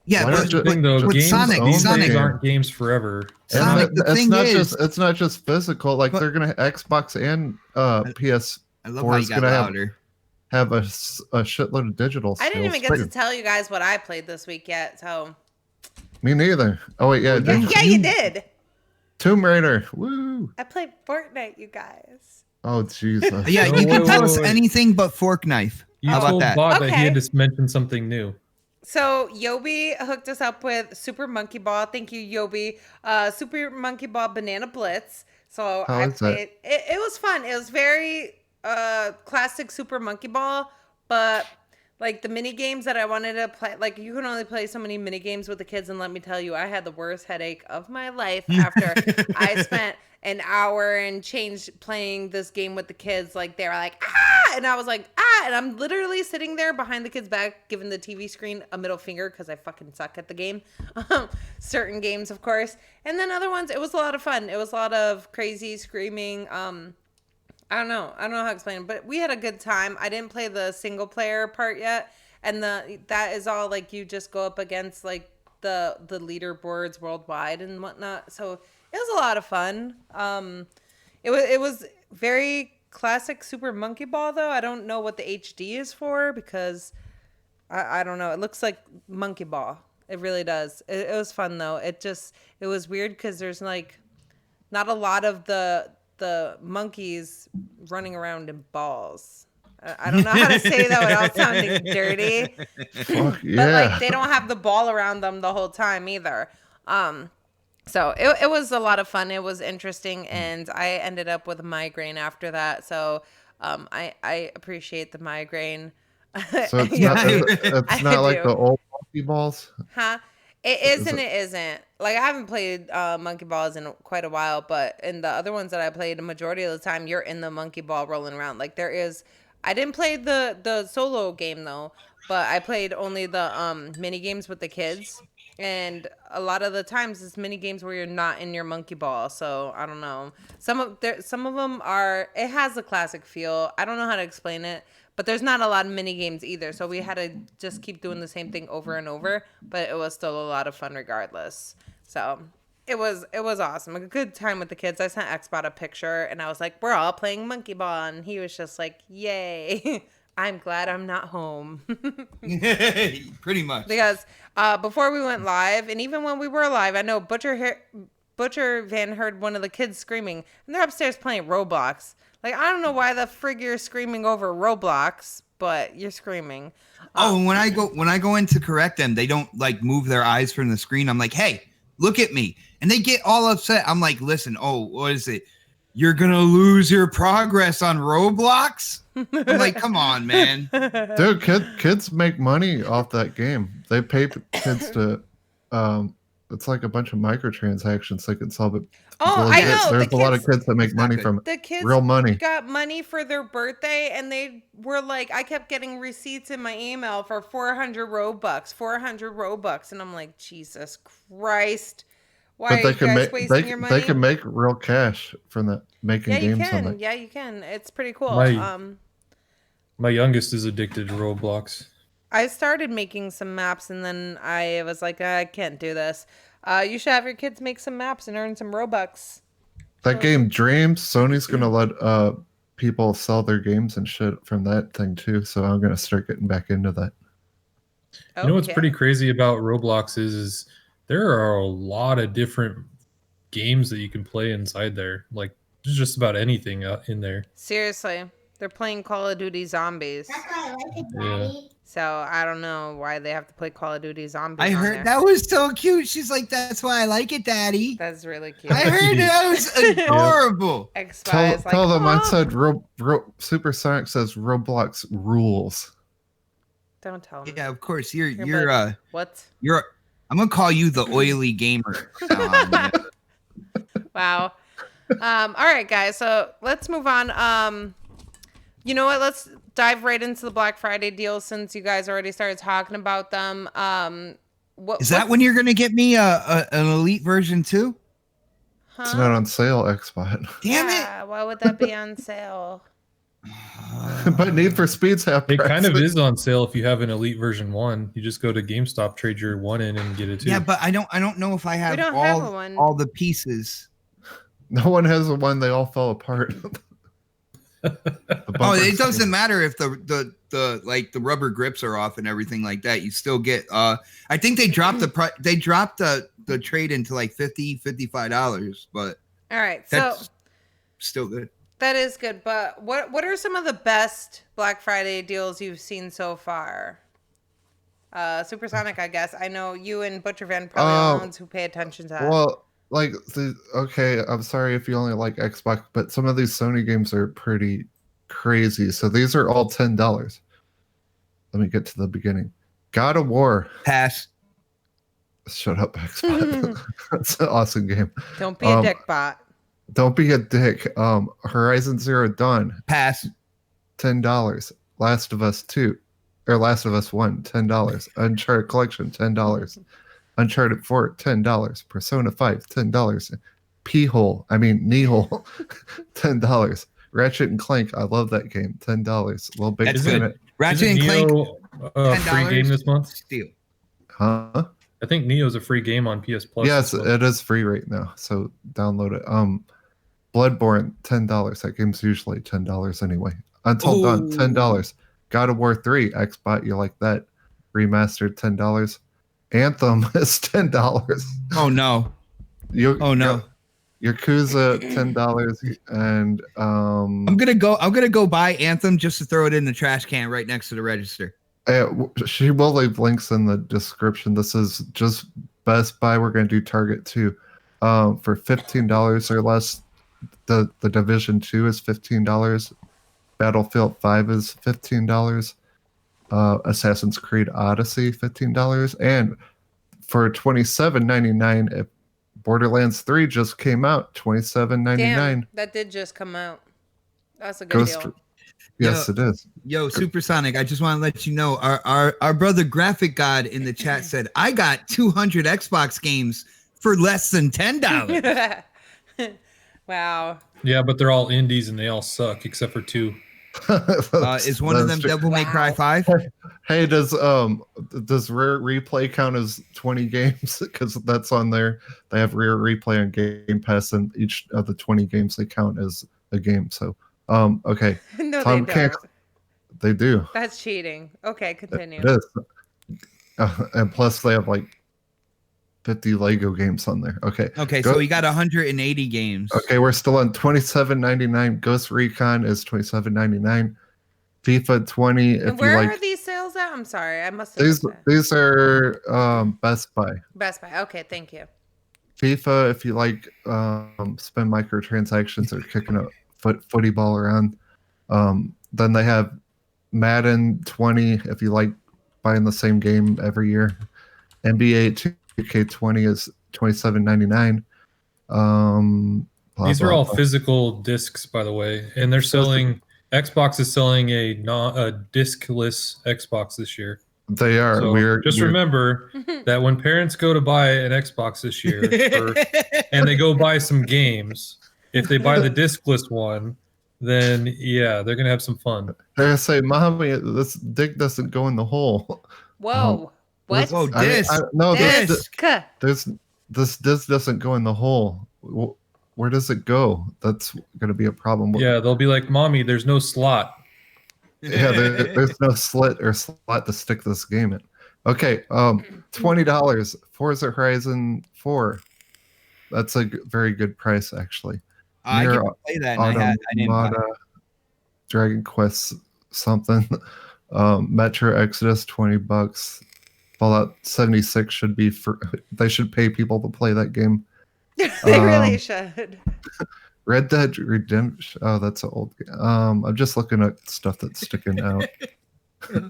yeah, Why That's don't the you- thing, though. with Games Sonic, these Sonic, days aren't games forever. Sonic, the it's thing not is, it's not just physical. Like But- they're gonna Xbox and PS I love how you is got gonna have- louder. have a shitload of digital. I didn't even sales, get too. to tell you guys what I played this week yet. So Me neither. Oh wait, yeah, yeah, you did. Tomb Raider. Woo! I played Fortnite, you guys. Oh jeez. Yeah, No, you can wait, tell wait, us wait. anything but fork knife. You How about told that? Bob that he had Okay. to mention something new. So Yobi hooked us up with Super Monkey Ball. Thank you, Yobi. Super Monkey Ball Banana Blitz. So How I is that? played. It was fun. It was very classic Super Monkey Ball, but like the mini games that I wanted to play, like you can only play so many mini games with the kids, and let me tell you, I had the worst headache of my life after I spent an hour and change playing this game with the kids. Like they were like, ah, and I was like, ah, and I'm literally sitting there behind the kid's back, giving the TV screen a middle finger because I fucking suck at the game. Certain games, of course, and then other ones. It was a lot of fun. It was a lot of crazy screaming. I don't know how to explain it, but we had a good time. I didn't play the single player part yet, and that is all like you just go up against like the leaderboards worldwide and whatnot. So it was a lot of fun. It was very classic Super Monkey Ball though. I don't know what the HD is for because I don't know. It looks like Monkey Ball. It really does. It was fun though. It was weird because there's like not a lot of the monkeys running around in balls. I don't know how to say that without sounding dirty. Fuck yeah. But like they don't have the ball around them the whole time either. So it was a lot of fun. It was interesting, and I ended up with a migraine after that. So I appreciate the migraine. So it's Yeah. it's not like do. the old monkey balls. Huh? It is and it isn't. Like I haven't played monkey balls in quite a while, but in the other ones that I played, the majority of the time you're in the monkey ball rolling around. Like there is. I didn't play the solo game though, but I played only the mini games with the kids. And a lot of the times it's mini games where you're not in your monkey ball. So I don't know. Some of them are. It has a classic feel. I don't know how to explain it. But there's not a lot of mini games either, so we had to just keep doing the same thing over and over. But it was still a lot of fun regardless. So it was awesome. A good time with the kids. I sent Xbot a picture, and I was like, "We're all playing monkey ball," and he was just like, "Yay! I'm glad I'm not home." Pretty much. Because before we went live, and even when we were live, I know Butcher Van heard one of the kids screaming, and they're upstairs playing Roblox. Like, I don't know why the frig you're screaming over Roblox, but you're screaming. Oh, and when I go in to correct them, they don't like move their eyes from the screen. I'm like, hey, look at me. And they get all upset. I'm like, listen, what is it? You're gonna lose your progress on Roblox? I'm like, come on, man. Dude, kids make money off that game. They pay kids to it's like a bunch of microtransactions they can sell, but I know. there's a lot of kids that make money from the kids real money. Got money for their birthday, and they were like, I kept getting receipts in my email for 400 Robux, and I'm like, Jesus Christ, why are you guys wasting your money? They can make real cash from that making games on that. Yeah, you can. It's pretty cool. My youngest is addicted to Roblox. I started making some maps, and then I was like, I can't do this. You should have your kids make some maps and earn some Robux. That game Dreams, Sony's gonna let people sell their games and shit from that thing too. So I'm gonna start getting back into that. You know what's pretty crazy about Roblox is there are a lot of different games that you can play inside there. Like there's just about anything in there. Seriously, they're playing Call of Duty Zombies. That's why I like it, Daddy. Yeah. So I don't know why they have to play Call of Duty Zombies. I heard that was so cute. She's like, "That's why I like it, Daddy." That's really cute. I heard that was adorable. Tell them I said Supersonic says Roblox rules. Don't tell them. Yeah, of course. You're what? I'm gonna call you the oily gamer. Wow. All right, guys. So let's move on. You know what? Let's dive right into the Black Friday deals since you guys already started talking about them. Is that when you're gonna get me an Elite version too? Huh? It's not on sale, Xbot. Damn it! Why would that be on sale? But Need for Speed's half It price. kind of is on sale if you have an Elite version 1. You just go to GameStop, trade your 1 in, and get it too. Yeah, but I don't know if I have one. all the pieces. No one has a one. They all fell apart. It doesn't matter if the the rubber grips are off and everything like that. You still get I think they dropped the trade into like $55, but all right, that's so still good. That is good, but what are some of the best Black Friday deals you've seen so far? Supersonic, I guess. I know you and Butcher Van probably are the ones who pay attention to that. Well, I'm sorry if you only like Xbox, but some of these Sony games are pretty crazy. So these are all $10. Let me get to the beginning. God of War. Pass. Shut up, Xbox. That's an awesome game. Don't be a dick bot. Don't be a dick. Horizon Zero Dawn. Pass. $10. Last of Us 2. Or Last of Us 1, $10. Uncharted Collection, $10. Uncharted 4, $10. Persona 5, $10. Knee-hole, $10. Ratchet and Clank, I love that game, $10. Little Big That's Planet. good. Ratchet and Clank, free game this month? Steal. Huh? I think Neo's a free game on PS Plus. Yes, it is free right now, so download it. Bloodborne, $10. That game's usually $10 anyway. Until Dawn, $10. God of War 3, Xbox, you like that? Remastered, $10. Anthem is $10. Oh no. Yakuza, $10. And I'm gonna go buy Anthem just to throw it in the trash can right next to the register. She will leave links in the description. This is just Best Buy. We're gonna do Target too. For $15 or less, the Division 2 is $15. Battlefield 5 is $15. Assassin's Creed Odyssey, $15. And for $27.99, if Borderlands 3 just came out, $27.99. Damn, that did just come out. That's a good deal. Yes, it is. Yo, Supersonic, I just want to let you know, our brother Graphic God in the chat said, I got 200 Xbox games for less than $10. Wow. Yeah, but they're all indies and they all suck except for 2. Is one of them Devil May Cry 5? Hey, does Rare Replay count as 20 games? Because that's on there. They have Rare Replay on Game Pass, and each of the 20 games they count as a game. So, okay. No, Tom they don't. They do. That's cheating. Okay, continue. It is. And plus, they have like 50 Lego games on there. Okay. Okay, so we got 180 games. Okay, we're still on $27.99. Ghost Recon is $27.99. FIFA 20. And where are these sales at? I'm sorry, I must have missed that. These are Best Buy. Best Buy. Okay, thank you. FIFA, if you like spend microtransactions or kicking a footy ball around. Then they have Madden 20 if you like buying the same game every year. NBA 2K20 is $27.99. These are all physical discs, by the way, and they're selling. Xbox is selling a discless Xbox this year. They are. So remember that when parents go to buy an Xbox this year and they go buy some games, if they buy the discless one, then yeah, they're gonna have some fun. They're gonna say, "Mommy, this dick doesn't go in the hole." Whoa! What? Whoa, disc. No, disc. This disc doesn't go in the hole. Where does it go? That's gonna be a problem. Yeah, they'll be like, "Mommy, there's no slot." Yeah, there's no slit or slot to stick this game in. Okay, $20. Forza Horizon 4. That's a very good price, actually. I can play that. And I didn't buy it. Dragon Quest something. Metro Exodus $20. Fallout 76 should be for. They should pay people to play that game. They really should. Red Dead Redemption. Oh, that's an old game. I'm just looking at stuff that's sticking out.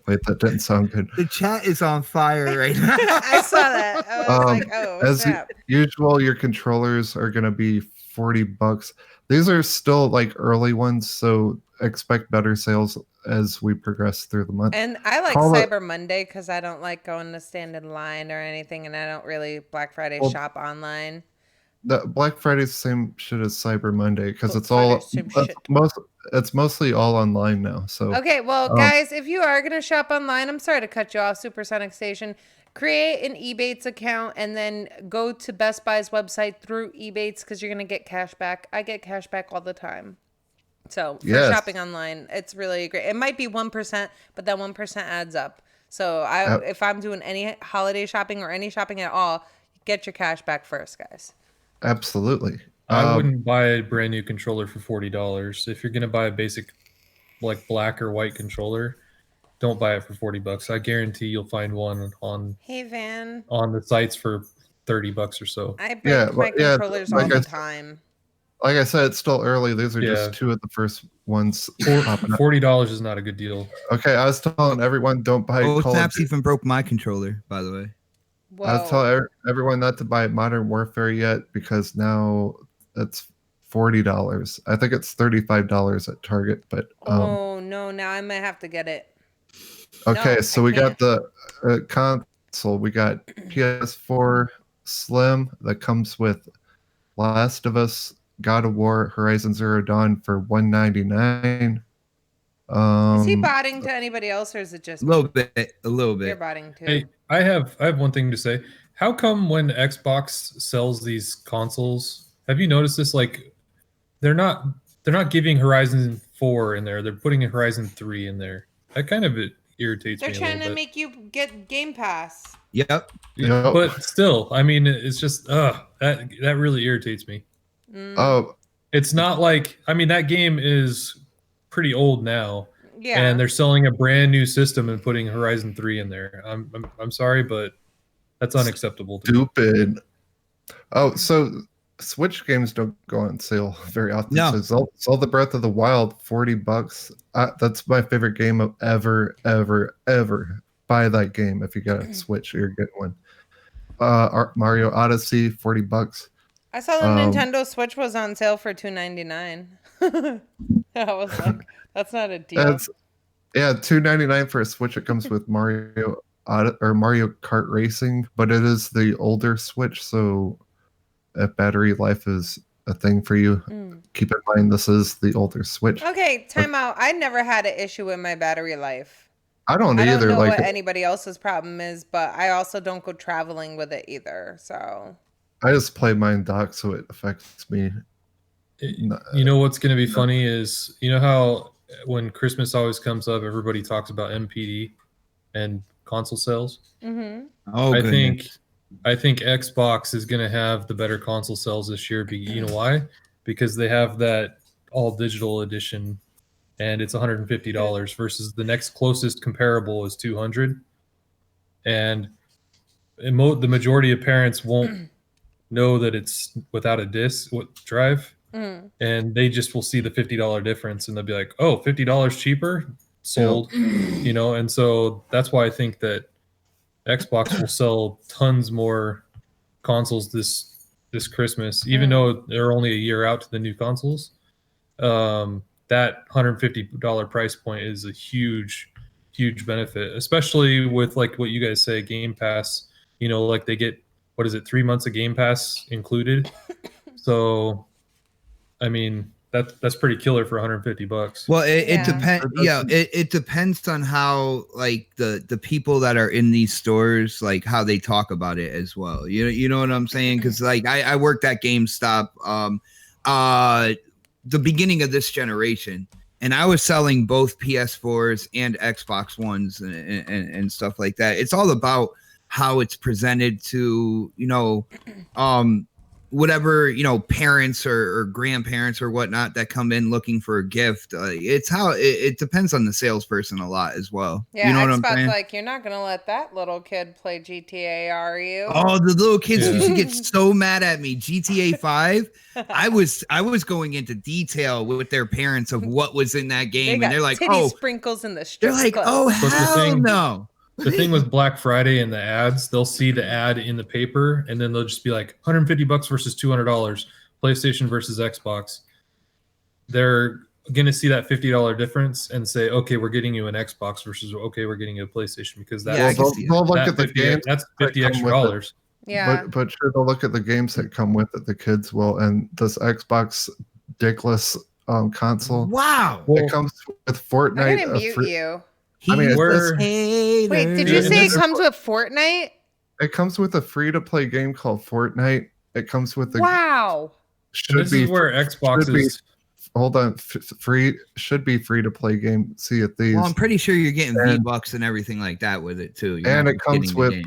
Wait, that didn't sound good. The chat is on fire right now. I saw that. I was like, oh, as snap. usual, your controllers are going to be $40. These are still like early ones, so expect better sales as we progress through the month. And I like Cyber Monday because I don't like going to stand in line or anything, and I don't really Black Friday shop online. The Black Friday's the same shit as Cyber Monday because it's mostly all online now. So okay, well, guys, if you are gonna shop online, I'm sorry to cut you off, Supersonic Station. Create an Ebates account and then go to Best Buy's website through Ebates because you're gonna get cash back. I get cash back all the time. So for shopping online, it's really great. It might be 1%, but that 1% adds up. So if I'm doing any holiday shopping or any shopping at all, get your cash back first, guys. Absolutely. I wouldn't buy a brand new controller for $40. If you're gonna buy a basic, like black or white controller, don't buy it for $40. I guarantee you'll find one on the sites for $30 or so. I break my controllers all the time. Like I said, it's still early. These are just two of the first ones. $40 is not a good deal. Okay, I was telling everyone don't buy. OhSnap's even broke my controller, by the way. Whoa. I'll tell everyone not to buy Modern Warfare yet because now it's $40. I think it's $35 at Target, but oh no! Now I might have to get it. Okay, no, so we got the console. We got PS4 Slim that comes with Last of Us, God of War, Horizon Zero Dawn for $199. Is he botting to anybody else, or is it just a little bit? You're botting too. Hey, I have one thing to say. How come when Xbox sells these consoles, have you noticed this? Like, they're not Giving Horizon 4 in there. They're putting Horizon 3 in there. That kind of irritates me. They're trying to make you get Game Pass. Yep. But still, I mean, it's just that really irritates me. Oh, it's not like, I mean, that game is pretty old now. Yeah. And they're selling a brand new system and putting Horizon 3 in there. I'm sorry, but that's unacceptable. Stupid. Oh, so Switch games don't go on sale very often. No. So Zelda Breath of the Wild, $40. That's my favorite game of ever. Buy that game if you got a Switch, you're getting one. Mario Odyssey, $40. I saw the Nintendo Switch was on sale for $299. I was like, that's not a deal. $299 for a Switch. It comes with Mario Kart Racing, but it is the older Switch, so if battery life is a thing for you, keep in mind this is the older Switch. Okay, time out. I never had an issue with my battery life. I don't either. I don't know like what anybody else's problem is, but I also don't go traveling with it either. So I just play mine dock, so it affects me. You know what's going to be funny is, you know how when Christmas always comes up, everybody talks about MPD and console sales. Mm-hmm. Oh, I think I think Xbox is going to have the better console sales this year. You know why? Because they have that all digital edition, and it's $150 versus the next closest comparable is $200. And the majority of parents won't know that it's without a disc drive, and they just will see the $50 difference, and they'll be like, "Oh, $50 cheaper, sold," And so that's why I think that Xbox will sell tons more consoles this Christmas, even though they're only a year out to the new consoles. That $150 price point is a huge benefit, especially with like what you guys say, Game Pass. Like they get, what is it, 3 months of Game Pass included. So, I mean, that's pretty killer for $150. Well, it depends. Yeah, it depends on how like the people that are in these stores, like how they talk about it as well. You know what I'm saying? Because like I worked at GameStop, the beginning of this generation, and I was selling both PS4s and Xbox Ones and stuff like that. It's all about how it's presented to, whatever, parents or grandparents or whatnot that come in looking for a gift. It's how it depends on the salesperson a lot as well. Yeah, you know what Xbox, I'm saying? like, you're not going to let that little kid play GTA, are you? Oh, the little kids used to get so mad at me. GTA 5, I was going into detail with their parents of what was in that game, and they're like, "Oh, sprinkles in the strip they're like, club." oh hell no. The thing with Black Friday and the ads, they'll see the ad in the paper, and then they'll just be like $150 versus $200, PlayStation versus Xbox. They're going to see that $50 difference and say, okay, we're getting you an Xbox versus, okay, we're getting you a PlayStation, because that's they'll look at the games. That's $50 extra dollars. Yeah. But sure, they'll look at the games that come with it. The kids will, and this Xbox dickless console. Wow. It comes with Fortnite. I'm going to mute you. I mean, Wait, did you say it comes with Fortnite? It comes with a free-to-play game called Fortnite. It comes with the wow. This is where Xbox is. Hold on, free should be free-to-play game. Sea of Thieves. Well, I'm pretty sure you're getting V-Bucks and everything like that with it too. And it comes with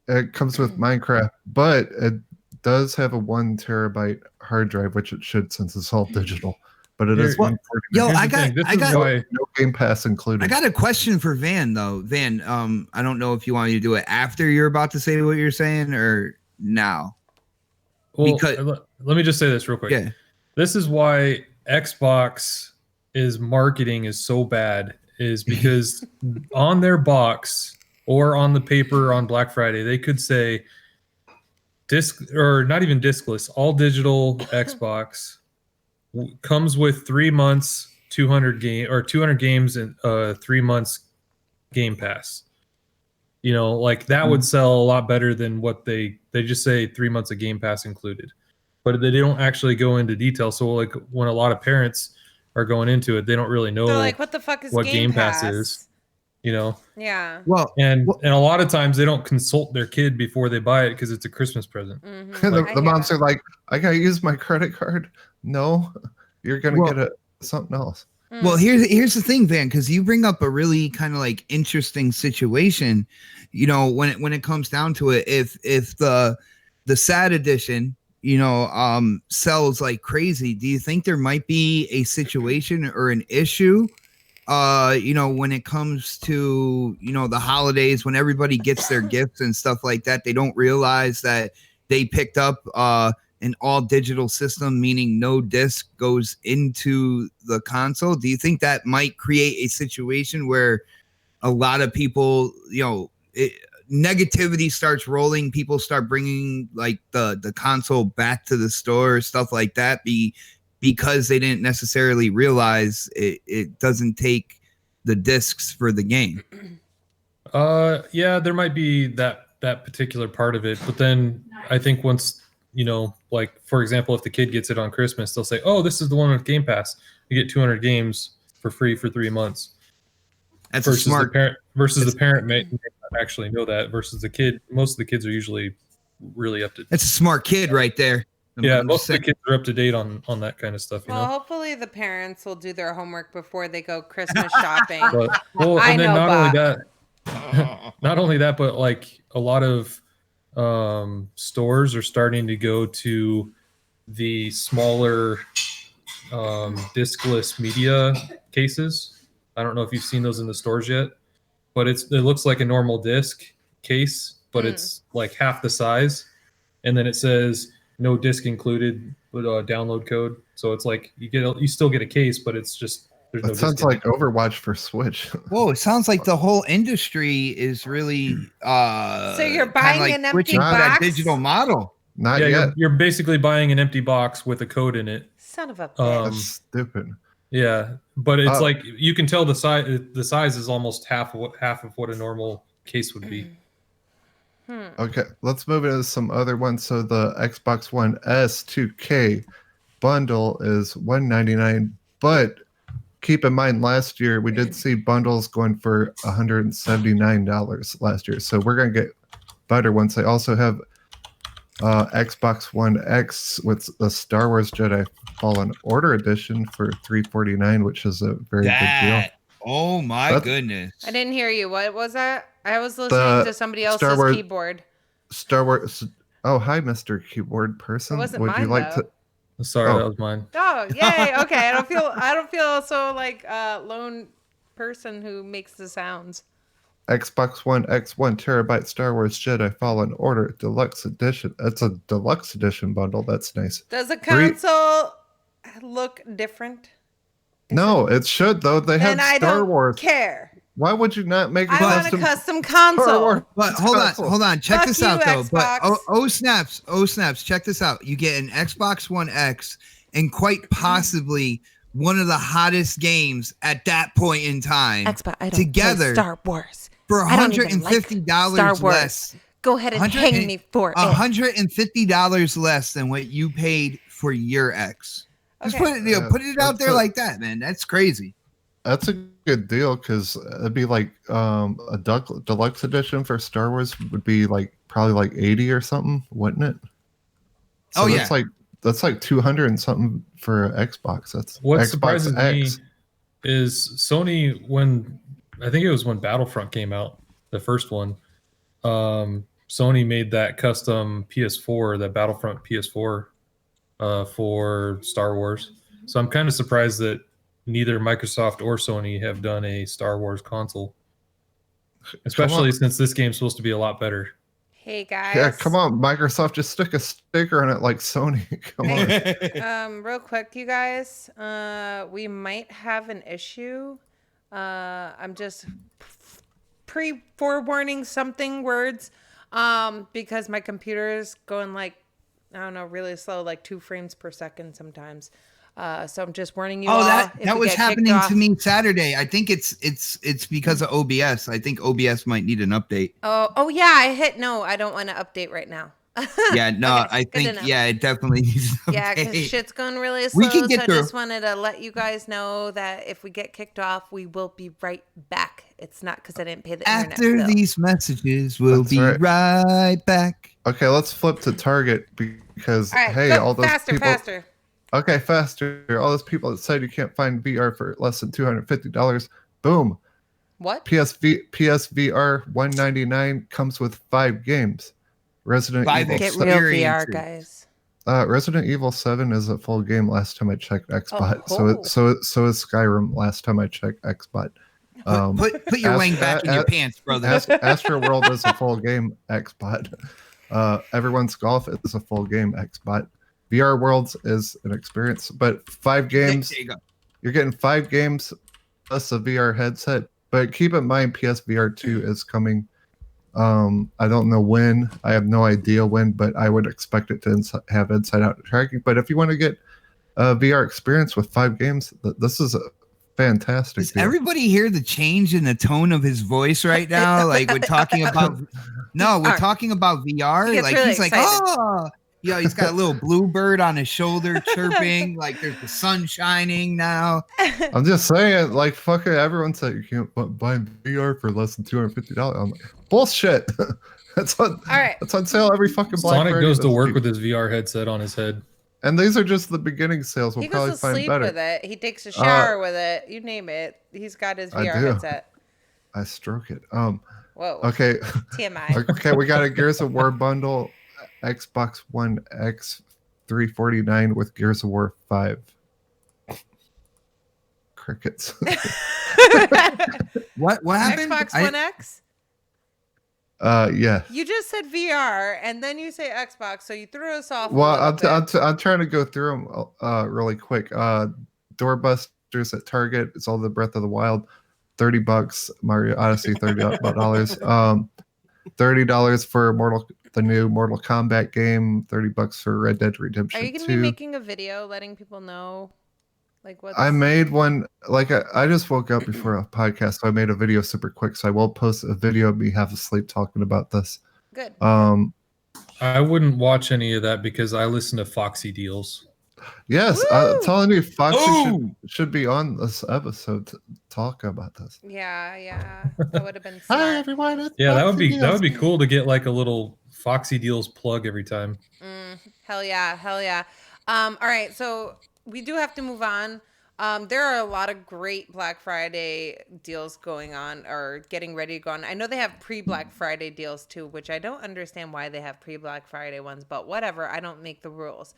Minecraft, but it does have a 1 terabyte hard drive, which it should since it's all digital. But it is one. Yo, I got no Game Pass included. I got a question for Van though. Van, I don't know if you want me to do it after you're about to say what you're saying or now. Well, let me just say this real quick. Yeah. This is why Xbox marketing is so bad, is because on their box or on the paper on Black Friday, they could say disc, or not even discless, all digital Xbox comes with 3 months, 200 games and 3 months Game Pass. Like that would sell a lot better than what they just say 3 months of Game Pass included, but they don't actually go into detail. So like when a lot of parents are going into it, they don't really know. They're like, what the fuck is Game Pass is? Yeah. Well, and a lot of times they don't consult their kid before they buy it because it's a Christmas present. Mm-hmm. the moms are like, I gotta use my credit card. No, you're gonna get something else. Well, here's the thing, Van, because you bring up a really kind of like interesting situation. When it comes down to it, if the sad edition, sells like crazy, do you think there might be a situation or an issue? When it comes to the holidays, when everybody gets their gifts and stuff like that, they don't realize that they picked up an all digital system, meaning no disc goes into the console. Do you think that might create a situation where a lot of people, negativity starts rolling, people start bringing like the console back to the store, stuff like that, because they didn't necessarily realize it doesn't take the discs for the game? Yeah, there might be that particular part of it, but then I think once, like for example, if the kid gets it on Christmas, they'll say, oh, this is the one with Game Pass. You get 200 games for free for 3 months. That's versus smart. The parent may not actually know that, versus the kid. Most of the kids are usually really up to. That's a smart kid right there. Most of the kids are up to date on that kind of stuff. Well, hopefully the parents will do their homework before they go Christmas shopping. Not only that, but like a lot of stores are starting to go to the smaller discless media cases. I don't know if you've seen those in the stores yet, but it looks like a normal disc case, but it's like half the size, and then it says no disc included with a download code. So it's like you still get a case, but it's just there's no That sounds disc in like it. Overwatch for Switch. Whoa, it sounds like the whole industry is really So you're kinda buying like an empty switching to that box? digital model. Not Yeah, yet. you're basically buying an empty box with a code in it. Son of a bitch. That's stupid. Yeah, but it's Oh. like you can tell the size. The size is almost half of what a normal case would be. Okay, let's move into some other ones. So the Xbox One S 2K bundle is $199, but keep in mind last year we did see bundles going for $179 last year. So we're gonna get better ones. They also have Xbox One X with the Star Wars Jedi Fallen Order edition for $349, which is a very good deal. Oh my That's- goodness. I didn't hear you. What was that? I was listening The to somebody Star else's Wars- keyboard. Star Wars. Oh, hi, Mr. Keyboard Person. It wasn't Would you mine, like though. to? Sorry, Oh. that was mine. Oh, yay. Okay. I don't feel so like a lone person who makes the sounds. Xbox One X 1 TB Star Wars Jedi Fallen Order Deluxe Edition. That's a deluxe edition bundle. That's nice. Does the console look different? No, it should though. They have Then I Star don't Wars. care. Why would you not make a I want a custom custom Star console. Wars But hold console? on. Check Fuck this you, out though. Xbox. But snaps. Check this out. You get an Xbox One X and quite possibly one of the hottest games at that point in time Xbox, I don't together play Star Wars. for I don't even like $150 Star Wars. less. Go ahead and 100 hang me for it. $150 less than what you paid for your X. Just Okay. put it out that's there a- like that, man. That's crazy. That's a good deal because it'd be like a deluxe edition for Star Wars would be like probably like 80 or something, wouldn't it? Oh, yeah. That's like 200 and something for an Xbox. That's What Xbox surprises X. me is Sony, when I think it was when Battlefront came out, the first one, Sony made that custom PS4, that Battlefront PS4 for Star Wars. So I'm kind of surprised that neither Microsoft or Sony have done a Star Wars console, especially since this game's supposed to be a lot better. Hey guys. Yeah, come on, Microsoft, just stick a sticker on it like Sony. Come on. Real quick, you guys. We might have an issue. I'm just forewarning something words. Because my computer is going like, I don't know, really slow, like 2 frames per second sometimes. So I'm just warning you all. that if that we was get kicked happening off. to me Saturday. I think it's because of OBS. I think OBS might need an update. Oh yeah, I hit no. I don't want to update right now. Yeah, no, Okay, I good to think know. it definitely needs an Yeah, because update. shit's going really slow. We can get so I through. just wanted to let you guys know that if we get kicked off, we will be right back. It's not because I didn't pay the After internet bill. these messages, we'll That's be right. right back. Okay, let's flip to Target because All right, hey, go all those faster, people. faster. Okay, faster. All those people that said you can't find VR for less than $250. Boom. What? PSVR $199 comes with 5 games. Resident 5 Evil. Get Extra- real experiences. VR, guys. Resident Evil 7 is a full game. Last time I checked Xbot. Oh. So is Skyrim. Last time I checked Xbot. Put your wang back in your pants, brother. Astro World is a full game. Xbot. Everyone's Golf is a full game. Xbot. VR Worlds is an experience, but 5 games. There you go. You're getting 5 games plus a VR headset. But keep in mind, PSVR 2 is coming. I don't know when. I have no idea when, but I would expect it to have inside out tracking. But if you want to get a VR experience with 5 games, this is a fantastic Does deal. everybody hear the change in the tone of his voice right now? Like we're talking about talking about VR. He gets Like really he's like, excited. oh, yeah, he's got a little bluebird on his shoulder chirping. Like there's the sun shining now. I'm just saying, like, fucking everyone said you can't buy VR for less than $250. I'm like, bullshit. That's on sale every fucking Black Sonic Friday goes to this work week. with his VR headset on his head. And these are just the beginning sales. We'll He probably goes to find sleep better. with it. He takes a shower with it. You name it. He's got his I VR do. headset. I stroke it. Whoa. Okay. TMI. Okay, we got a Gears of War bundle, Xbox One X $349 with Gears of War 5. Crickets. What happened? Xbox One X? Yeah. You just said VR and then you say Xbox, so you threw us off. Well, a little bit. I'm trying to go through them really quick. Doorbusters at Target. It's all the Breath of the Wild. $30. Mario Odyssey, $30. $30 for the new Mortal Kombat game. $30 for Red Dead Redemption 2. Are you going to be making a video letting people know? Like what? I made one. Like I just woke up before a podcast, so I made a video super quick. So I will post a video of me half asleep talking about this. Good. I wouldn't watch any of that because I listen to Foxy Deals. Yes, I'm telling you, Foxy should be on this episode to talk about this. Yeah, that would have been smart. Hi everyone. Yeah, that would be cool to get like a little Foxy Deals plug every time. Hell yeah. All right, so we do have to move on. There are a lot of great Black Friday deals going on or getting ready to go on. I know they have pre-Black Friday deals too, which I don't understand why they have pre-Black Friday ones, but whatever. I don't make the rules.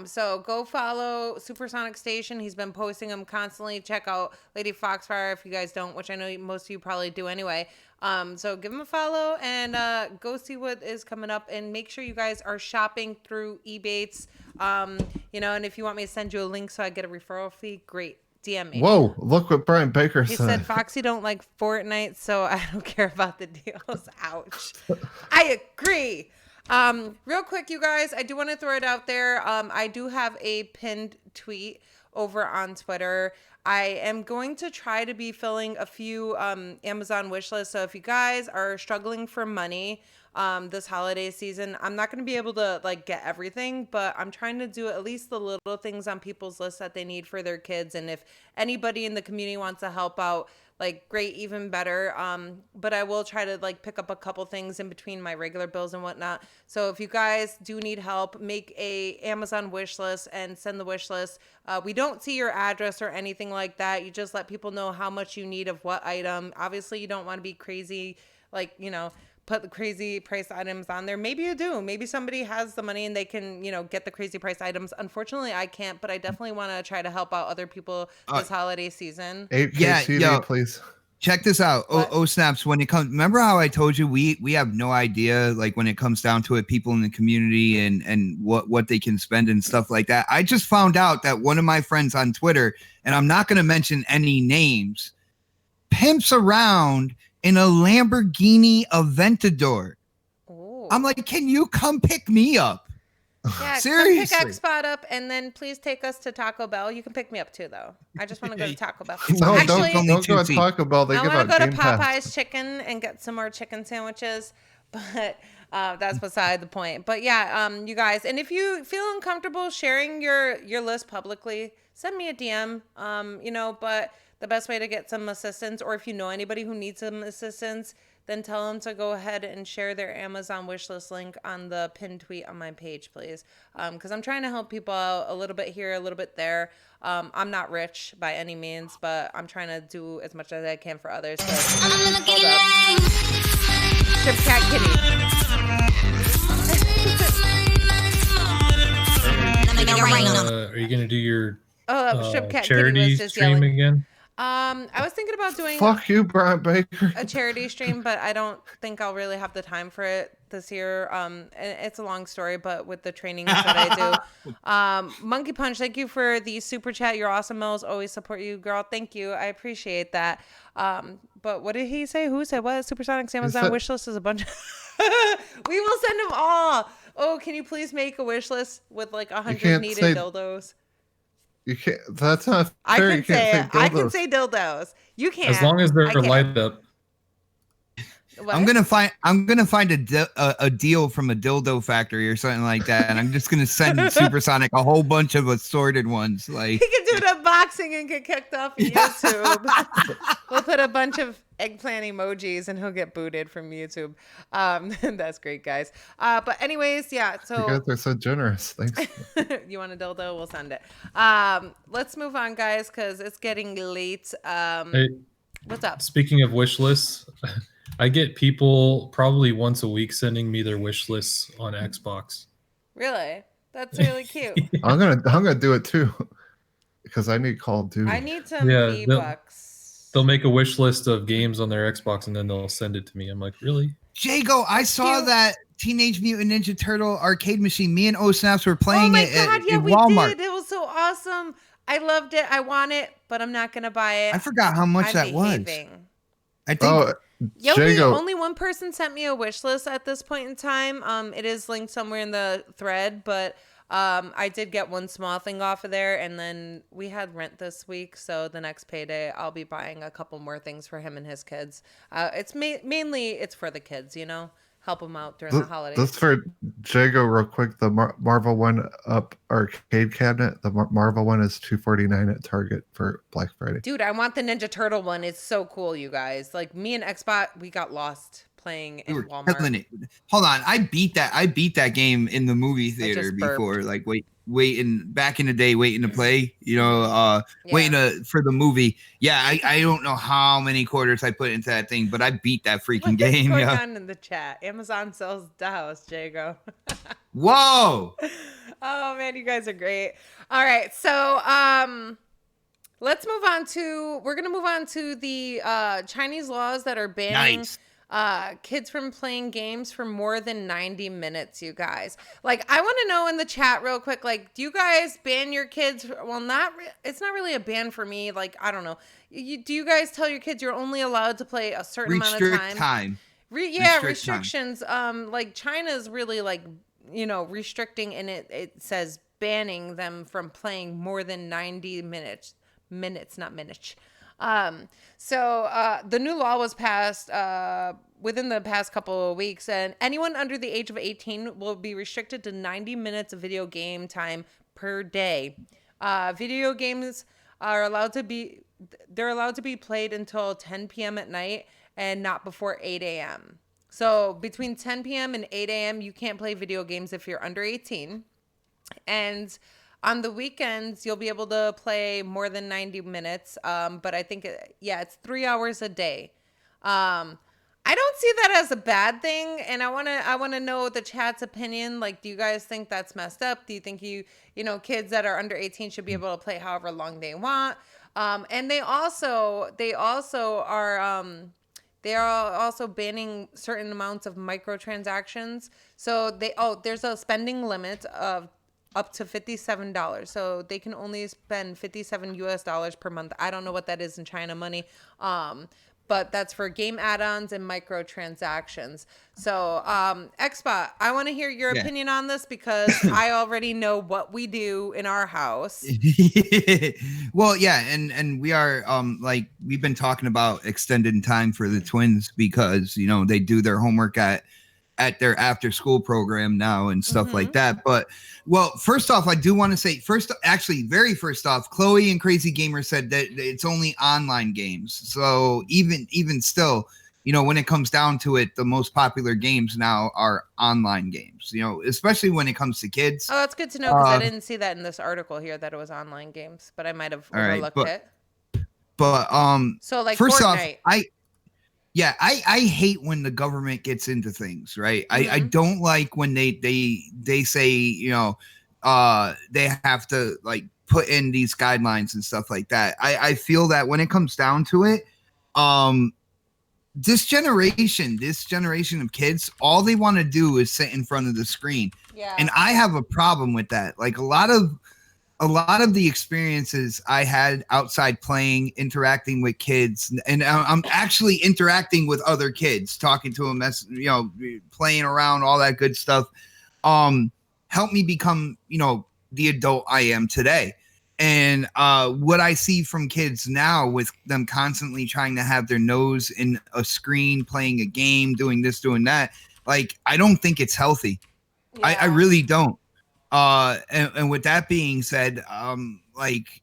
So go follow Supersonic Station. He's been posting them constantly. Check out Lady Foxfire if you guys don't, which I know most of you probably do anyway. So give him a follow and go see what is coming up, and make sure you guys are shopping through Ebates. And if you want me to send you a link so I get a referral fee, great. DM me. Whoa, look what Brian Baker He said. said Foxy don't like Fortnite, so I don't care about the deals. Ouch. I agree. Real quick, you guys, I do want to throw it out there. I do have a pinned tweet over on Twitter. I am going to try to be filling a few Amazon wish lists. So if you guys are struggling for money this holiday season, I'm not going to be able to get everything, but I'm trying to do at least the little things on people's lists that they need for their kids. And if anybody in the community wants to help out, great, even better. But I will try to pick up a couple things in between my regular bills and whatnot. So if you guys do need help, make a Amazon wish list and send the wish list. We don't see your address or anything like that. You just let people know how much you need of what item. Obviously, you don't want to be crazy, put the crazy price items on there. Maybe you do. Maybe somebody has the money and they can, get the crazy price items. Unfortunately, I can't, but I definitely want to try to help out other people this holiday season. 8K TV, please. Check this out. OhSnaps, when it comes, remember how I told you we have no idea, when it comes down to it, people in the community and what they can spend and stuff like that. I just found out that one of my friends on Twitter, and I'm not going to mention any names, pimps around in a Lamborghini Aventador. Ooh. I'm like, can you come pick me up? Yeah, Seriously. come pick Xbot up and then please take us to Taco Bell. You can pick me up too, though. I just want to go to Taco Bell. No, Actually, don't go to Taco Bell. They I give want out to go to Game Popeye's Pass. Chicken and get some more chicken sandwiches, but that's beside the point. But yeah, you guys, and if you feel uncomfortable sharing your list publicly, send me a DM. But the best way to get some assistance, or if you know anybody who needs some assistance, then tell them to go ahead and share their Amazon wishlist link on the pinned tweet on my page, please. Because I'm trying to help people out a little bit here, a little bit there. I'm not rich by any means, but I'm trying to do as much as I can for others. So, Chip Cat Are you gonna do your Chip Cat charity Kitty was just stream yelling. again? I was thinking about doing Fuck you, Brian Baker. a charity stream, but I don't think I'll really have the time for it this year. And it's a long story, but with the trainings that I do. Monkey Punch, thank you for the super chat. You're awesome, Mills. Always support you, girl. Thank you. I appreciate that. But what did he say? Who said what? Supersonic's Amazon wish list is a bunch of... We will send them all. Oh, can you please make a wish list with 100 needed dildos? You can't. That's not fair. I can You can't say it. dildos. I can say dildos. You can't. As long as they're lighted up. What? I'm gonna find a deal from a dildo factory or something like that, and I'm just gonna send Supersonic a whole bunch of assorted ones. He can do an unboxing and get kicked off of YouTube. We'll put a bunch of eggplant emojis and he'll get booted from YouTube. That's great, guys. But anyways, yeah. So you guys are so generous. Thanks. You want a dildo? We'll send it. Let's move on, guys, because it's getting late. Hey, What's up? speaking of wish lists, I get people probably once a week sending me their wish lists on Xbox. Really? That's really cute. I'm gonna do it too because I need Call of Duty. I need some Yeah, V-Bucks. They'll make a wish list of games on their Xbox and then they'll send it to me. I'm like, really? Jago, I saw cute. that Teenage Mutant Ninja Turtle arcade machine. Me and OhSnaps were playing Oh my it god, at yeah, we Walmart. did. It was so awesome. I loved it. I want it, but I'm not gonna buy it. I forgot how much that was. behaving. I think Yeah, Jago. only one person sent me a wish list at this point in time. It is linked somewhere in the thread, but I did get one small thing off of there, and then we had rent this week, so the next payday I'll be buying a couple more things for him and his kids. It's mainly it's for the kids, you know, help them out during the holidays. Just for Jago, real quick, the Marvel One Up arcade cabinet. The Marvel one is $249 at Target for Black Friday. Dude, I want the Ninja Turtle one. It's so cool, you guys. Like me and Xbot, we got lost playing in we were Walmart. killing it. Hold on, I beat that game in the movie theater just burped. before. Like waiting back in the day, waiting to play. You know, Yeah. waiting for the movie. Yeah, I don't know how many quarters I put into that thing, but I beat that freaking What's game. going Yeah. on in the chat? Amazon sells the house, Jago. Whoa. Oh man, you guys are great. All right, so let's move on to the Chinese laws that are banning Nice. kids from playing games for more than 90 minutes, you guys. Like, I want to know in the chat real quick, like, do you guys ban your kids? Well, it's not really a ban for me. Like, I don't know. Do you guys tell your kids you're only allowed to play a certain amount of time? Restrictions. Like China's really like, you know, restricting, and it says banning them from playing more than 90 minutes, not minutes. So the new law was passed within the past couple of weeks, and anyone under the age of 18 will be restricted to 90 minutes of video game time per day. Video games are allowed to be played until 10 p.m. at night and not before 8 a.m. So between 10 p.m. and 8 a.m. you can't play video games if you're under 18. And on the weekends, you'll be able to play more than 90 minutes. But I think, it's 3 hours a day. I don't see that as a bad thing. And I want to know the chat's opinion. Like, do you guys think that's messed up? Do you think kids that are under 18 should be able to play however long they want? And they are also banning certain amounts of microtransactions. So there's a spending limit of up to $57. So they can only spend $57 US per month. I don't know what that is in China money. But that's for game add-ons and microtransactions. So, Xbot, I want to hear your opinion on this because I already know what we do in our house. Well, yeah, and we are like we've been talking about extended time for the twins because they do their homework at their after school program now and stuff like that. But first off, I do want to say very first off, Chloe and Crazy Gamer said that it's only online games. So even still, when it comes down to it, the most popular games now are online games, especially when it comes to kids. Oh, that's good to know because I didn't see that in this article here that it was online games, but I might have overlooked it. But so like first Fortnite. off, I hate when the government gets into things, right? I don't like when they say, they have to like put in these guidelines and stuff like that. I feel that when it comes down to it, this generation of kids, all they want to do is sit in front of the screen. Yeah. And I have a problem with that. Like a lot of the experiences I had outside playing, interacting with kids, and I'm actually interacting with other kids, talking to them, playing around, all that good stuff, helped me become, the adult I am today. And what I see from kids now with them constantly trying to have their nose in a screen, playing a game, doing this, doing that, like, I don't think it's healthy. Yeah. I really don't. And with that being said, like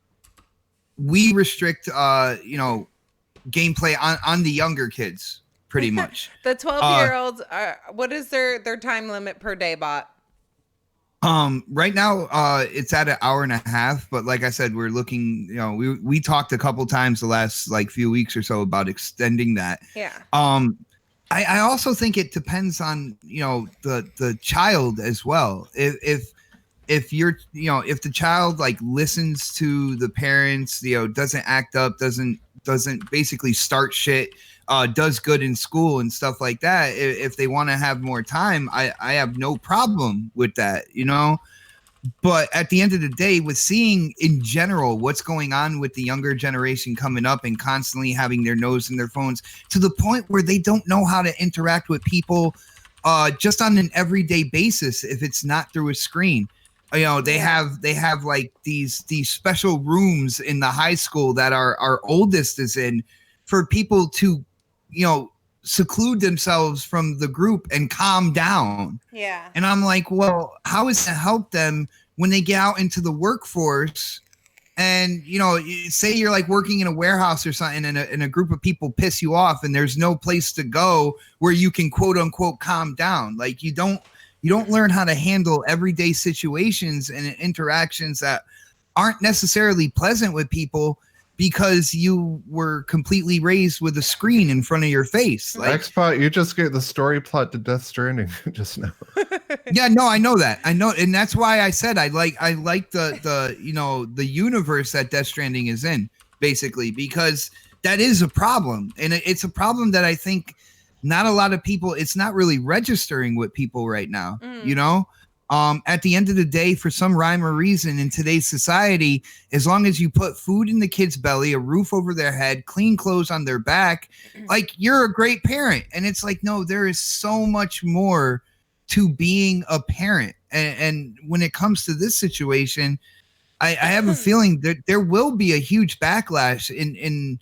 we restrict, gameplay on the younger kids pretty much. The 12-year-olds what is their time limit per day, Bot? Right now, it's at an hour and a half, but like I said, we're looking, we talked a couple times the last like few weeks or so about extending that. Yeah. I also think it depends on, the child as well. If you're, if the child like listens to the parents, doesn't act up, doesn't basically start shit, does good in school and stuff like that. If they want to have more time, I have no problem with that, But at the end of the day, with seeing in general what's going on with the younger generation coming up and constantly having their nose in their phones to the point where they don't know how to interact with people just on an everyday basis if it's not through a screen. They have like these special rooms in the high school that our oldest is in for people to, seclude themselves from the group and calm down. Yeah. And I'm like, well, how is that help them when they get out into the workforce? And, say you're like working in a warehouse or something and a group of people piss you off and there's no place to go where you can quote unquote calm down. Like you don't learn how to handle everyday situations and interactions that aren't necessarily pleasant with people because you were completely raised with a screen in front of your face. Like, Xpot, you just gave the story plot to Death Stranding just now. Yeah, no, I know that. I know, and that's why I said I like the universe that Death Stranding is in, basically, because that is a problem. And it's a problem that I think not a lot of people, it's not really registering with people right now, At the end of the day, for some rhyme or reason in today's society, as long as you put food in the kid's belly, a roof over their head, clean clothes on their back, like you're a great parent. And it's like, no, there is so much more to being a parent. And when it comes to this situation, I have a feeling that there will be a huge backlash in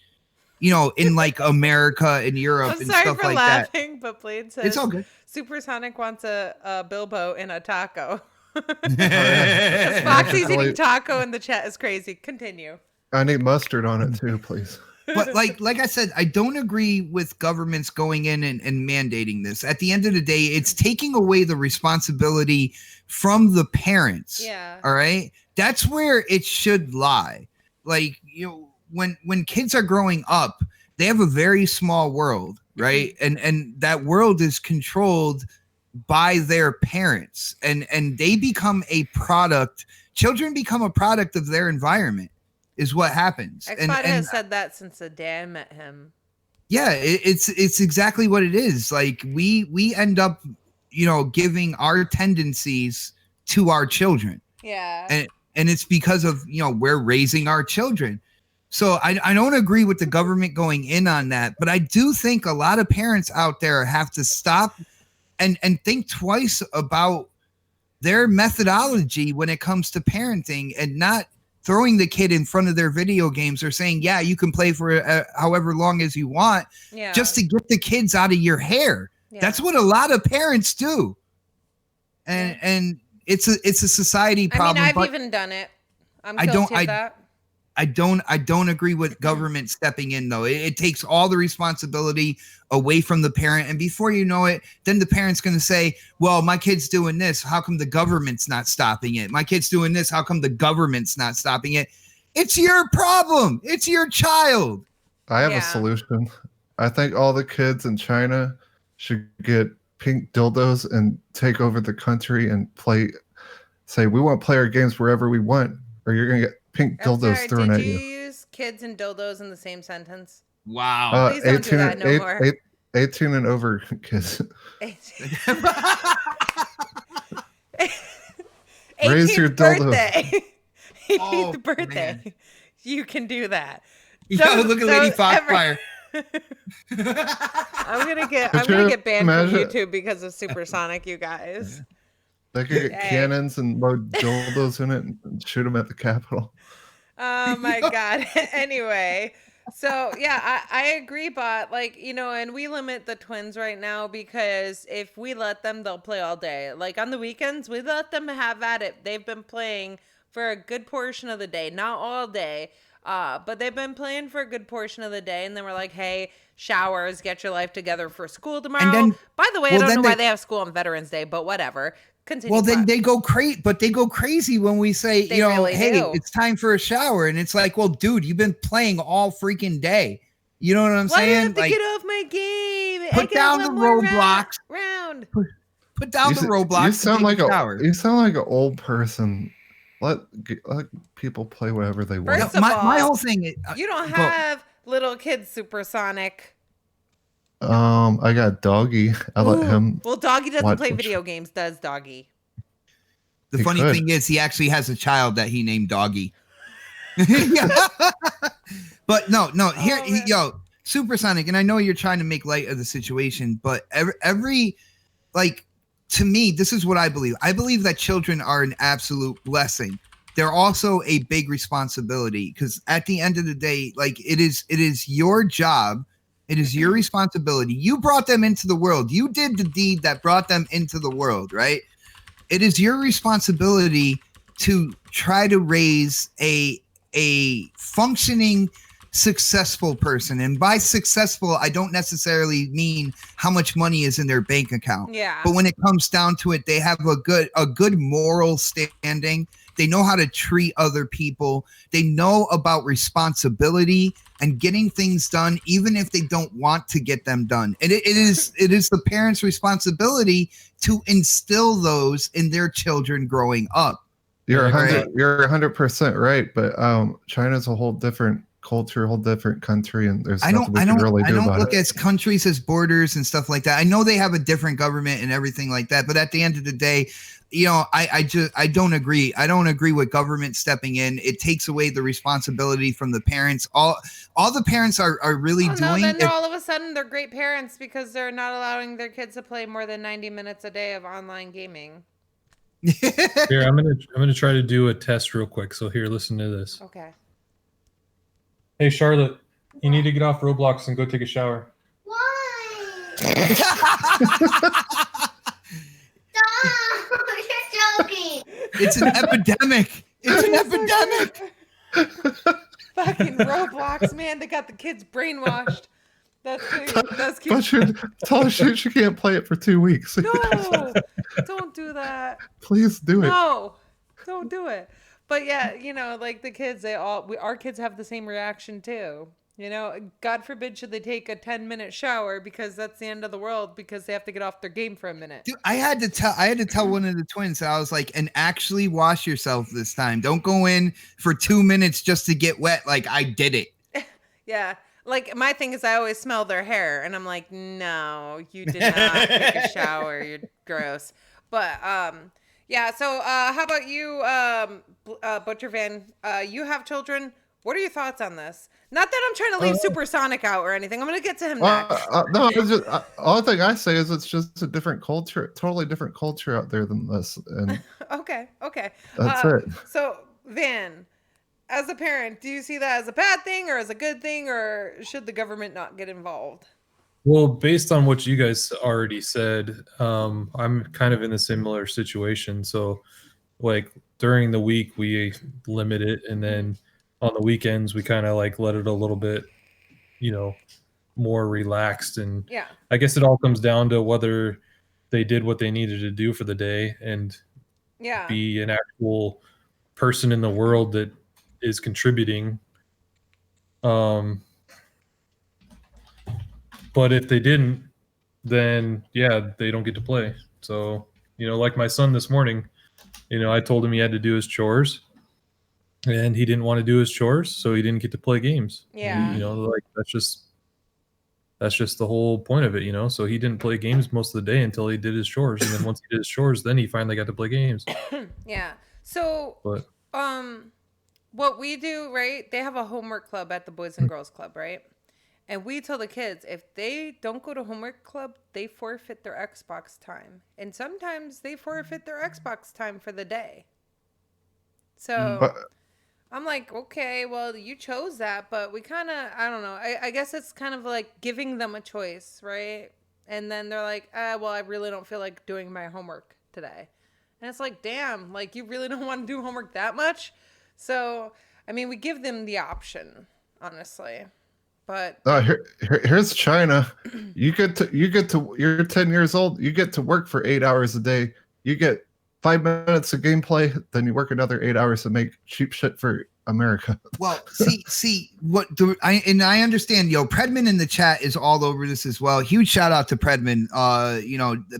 like America and Europe I'm and sorry stuff for like laughing, that. but Blade says It's all good. Supersonic wants a Bilbo in a taco. Foxy's eating taco in the chat is crazy. Continue. I need mustard on it too, please. But like I said, I don't agree with governments going in and mandating this. At the end of the day, it's taking away the responsibility from the parents. Yeah. All right. That's where it should lie. Like, when kids are growing up, they have a very small world, right? And that world is controlled by their parents, and they become a product. Children become a product of their environment, is what happens. Xpot has said that since the day I met him. Yeah, it's exactly what it is. Like we end up, giving our tendencies to our children. Yeah. And it's because of, we're raising our children. So I don't agree with the government going in on that, but I do think a lot of parents out there have to stop and think twice about their methodology when it comes to parenting and not throwing the kid in front of their video games or saying, yeah, you can play for however long as you want, just to get the kids out of your hair. Yeah. That's what a lot of parents do. And it's a society problem. I mean, I've even done it. I'm guilty of that. I don't agree with government stepping in, though. It takes all the responsibility away from the parent. And before you know it, then the parent's going to say, well, my kid's doing this. How come the government's not stopping it? My kid's doing this. How come the government's not stopping it? It's your problem. It's your child. I have a solution. I think all the kids in China should get pink dildos and take over the country and say, we want to play our games wherever we want, or you're going to get pink dildos thrown at you. Did you use kids and dildos in the same sentence? Wow. Please don't do that no more. 18 and over kids. 18th your birthday. 18th birthday. Man. You can do that. Look at Lady Foxfire. I'm gonna get banned from YouTube because of Supersonic, you guys. They could get cannons and load dildos in it and shoot them at the Capitol. Oh my God. Anyway, so yeah, I agree, but and we limit the twins right now because if we let them, they'll play all day. Like on the weekends, we let them have at it. They've been playing for a good portion of the day, not all day. But they've been playing for a good portion of the day, and then we're like, hey, showers, get your life together for school tomorrow. And then, by the way, I don't know why they have school on Veterans Day, but whatever. Continue. Well, then they go crazy when we say, really hey, do. It's time for a shower. And it's like, well, dude, you've been playing all freaking day. You know what I'm saying? Why do I have to get off my game? I Put get down the one more Roblox. round. Put down the Roblox. You sound and like take a shower. you sound like an old person. Let people play whatever they want. First of my all, whole thing is, You don't go. have little kids supersonic. I got Doggy. I let him. Well, Doggy doesn't watch play the video games, does Doggy? The He funny could. thing is, he actually has a child that he named Doggy. But no, here, Oh, man. yo, Supersonic, and I know you're trying to make light of the situation, but every like, to me, this is what I believe. I believe that children are an absolute blessing. They're also a big responsibility, because at the end of the day, like, it is your job. It is your responsibility. You brought them into the world. You did the deed that brought them into the world, right? It is your responsibility to try to raise a functioning, successful person. And by successful, I don't necessarily mean how much money is in their bank account. Yeah. But when it comes down to it, they have a good moral standing. They know how to treat other people. They know about responsibility and getting things done, even if they don't want to get them done. And it is the parents' responsibility to instill those in their children growing up. You're Right. 100% right, but China's a whole different culture, a whole different country, and there's nothing we can really do about look it. at countries as borders and stuff like that. I know they have a different government and everything like that, but at the end of the day, you know, I don't agree. I don't agree with government stepping in. It takes away the responsibility from the parents. All the parents are really Oh, no, doing. then all of a sudden they're great parents because they're not allowing their kids to play more than 90 minutes a day of online gaming. Here, I'm gonna try to do a test real quick. So here, listen to this. Okay. Hey, Charlotte, you need to get off Roblox and go take a shower. Stop! You're joking. It's an epidemic. It's an epidemic. Fucking Roblox, man. They got the kids brainwashed. That's cute. That's But cute. tell her she can't play it for 2 weeks. No, don't do that. Please do it. No, don't do it. But yeah, you know, like the kids, our kids have the same reaction too. You know, God forbid should they take a 10-minute shower because that's the end of the world because they have to get off their game for a minute. Dude, I had to tell one of the twins. I was like, and actually wash yourself this time. Don't go in for 2 minutes just to get wet. Like I did it. Yeah. Like my thing is I always smell their hair and I'm like, no, you did not take a shower. You're gross. But yeah, so how about you, Butcher Van? You have children. What are your thoughts on this? Not that I'm trying to leave Supersonic out or anything. I'm going to get to him next. No, it's just, all thing I say is it's just a different culture, totally different culture out there than this, and Okay. that's it. So, Van, as a parent, do you see that as a bad thing or as a good thing, or should the government not get involved? Well, based on what you guys already said, I'm kind of in a similar situation. So, like during the week, we limit it, and then on the weekends, we kind of like let it a little bit, you know, more relaxed. And Yeah. I guess it all comes down to whether they did what they needed to do for the day and Yeah. be an actual person in the world that is contributing. But if they didn't, then yeah, they don't get to play. So, you know, like my son this morning, you know, I told him he had to do his chores and he didn't want to do his chores, so he didn't get to play games. Yeah. You know, like that's just the whole point of it, you know. So he didn't play games most of the day until he did his chores, and then once he did his chores, then he finally got to play games. Yeah. So, But what we do, right? They have a homework club at the Boys and Girls Club, right? And we tell the kids if they don't go to homework club, they forfeit their Xbox time. And sometimes they forfeit their Xbox time for the day. So But I'm like, okay, well, you chose that, but we kind of, I don't know. I guess it's kind of like giving them a choice, right? And then they're like, well, I really don't feel like doing my homework today. And it's like, damn, like you really don't want to do homework that much? So, I mean, we give them the option, honestly. But here's China. You're 10 years old. You get to work for 8 hours a day. You get 5 minutes of gameplay, then you work another 8 hours to make cheap shit for America. Well, see I understand. Predman in the chat is all over this as well. Huge shout out to Predman.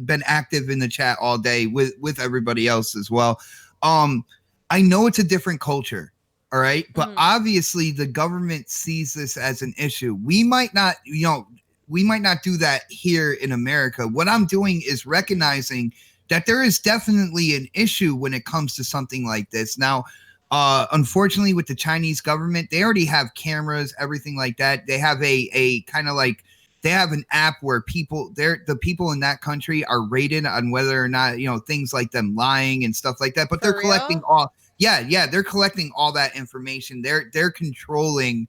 Been active in the chat all day with everybody else as well. I know it's a different culture, all right, but obviously the government sees this as an issue. We might not do that here in America. What I'm doing is recognizing that there is definitely an issue when it comes to something like this. Now, unfortunately, with the Chinese government, they already have cameras, everything like that. They have a kind of like, they have an app where the people in that country are rated on whether or not, things like them lying and stuff like that. But they're collecting all, they're collecting all that information. They're controlling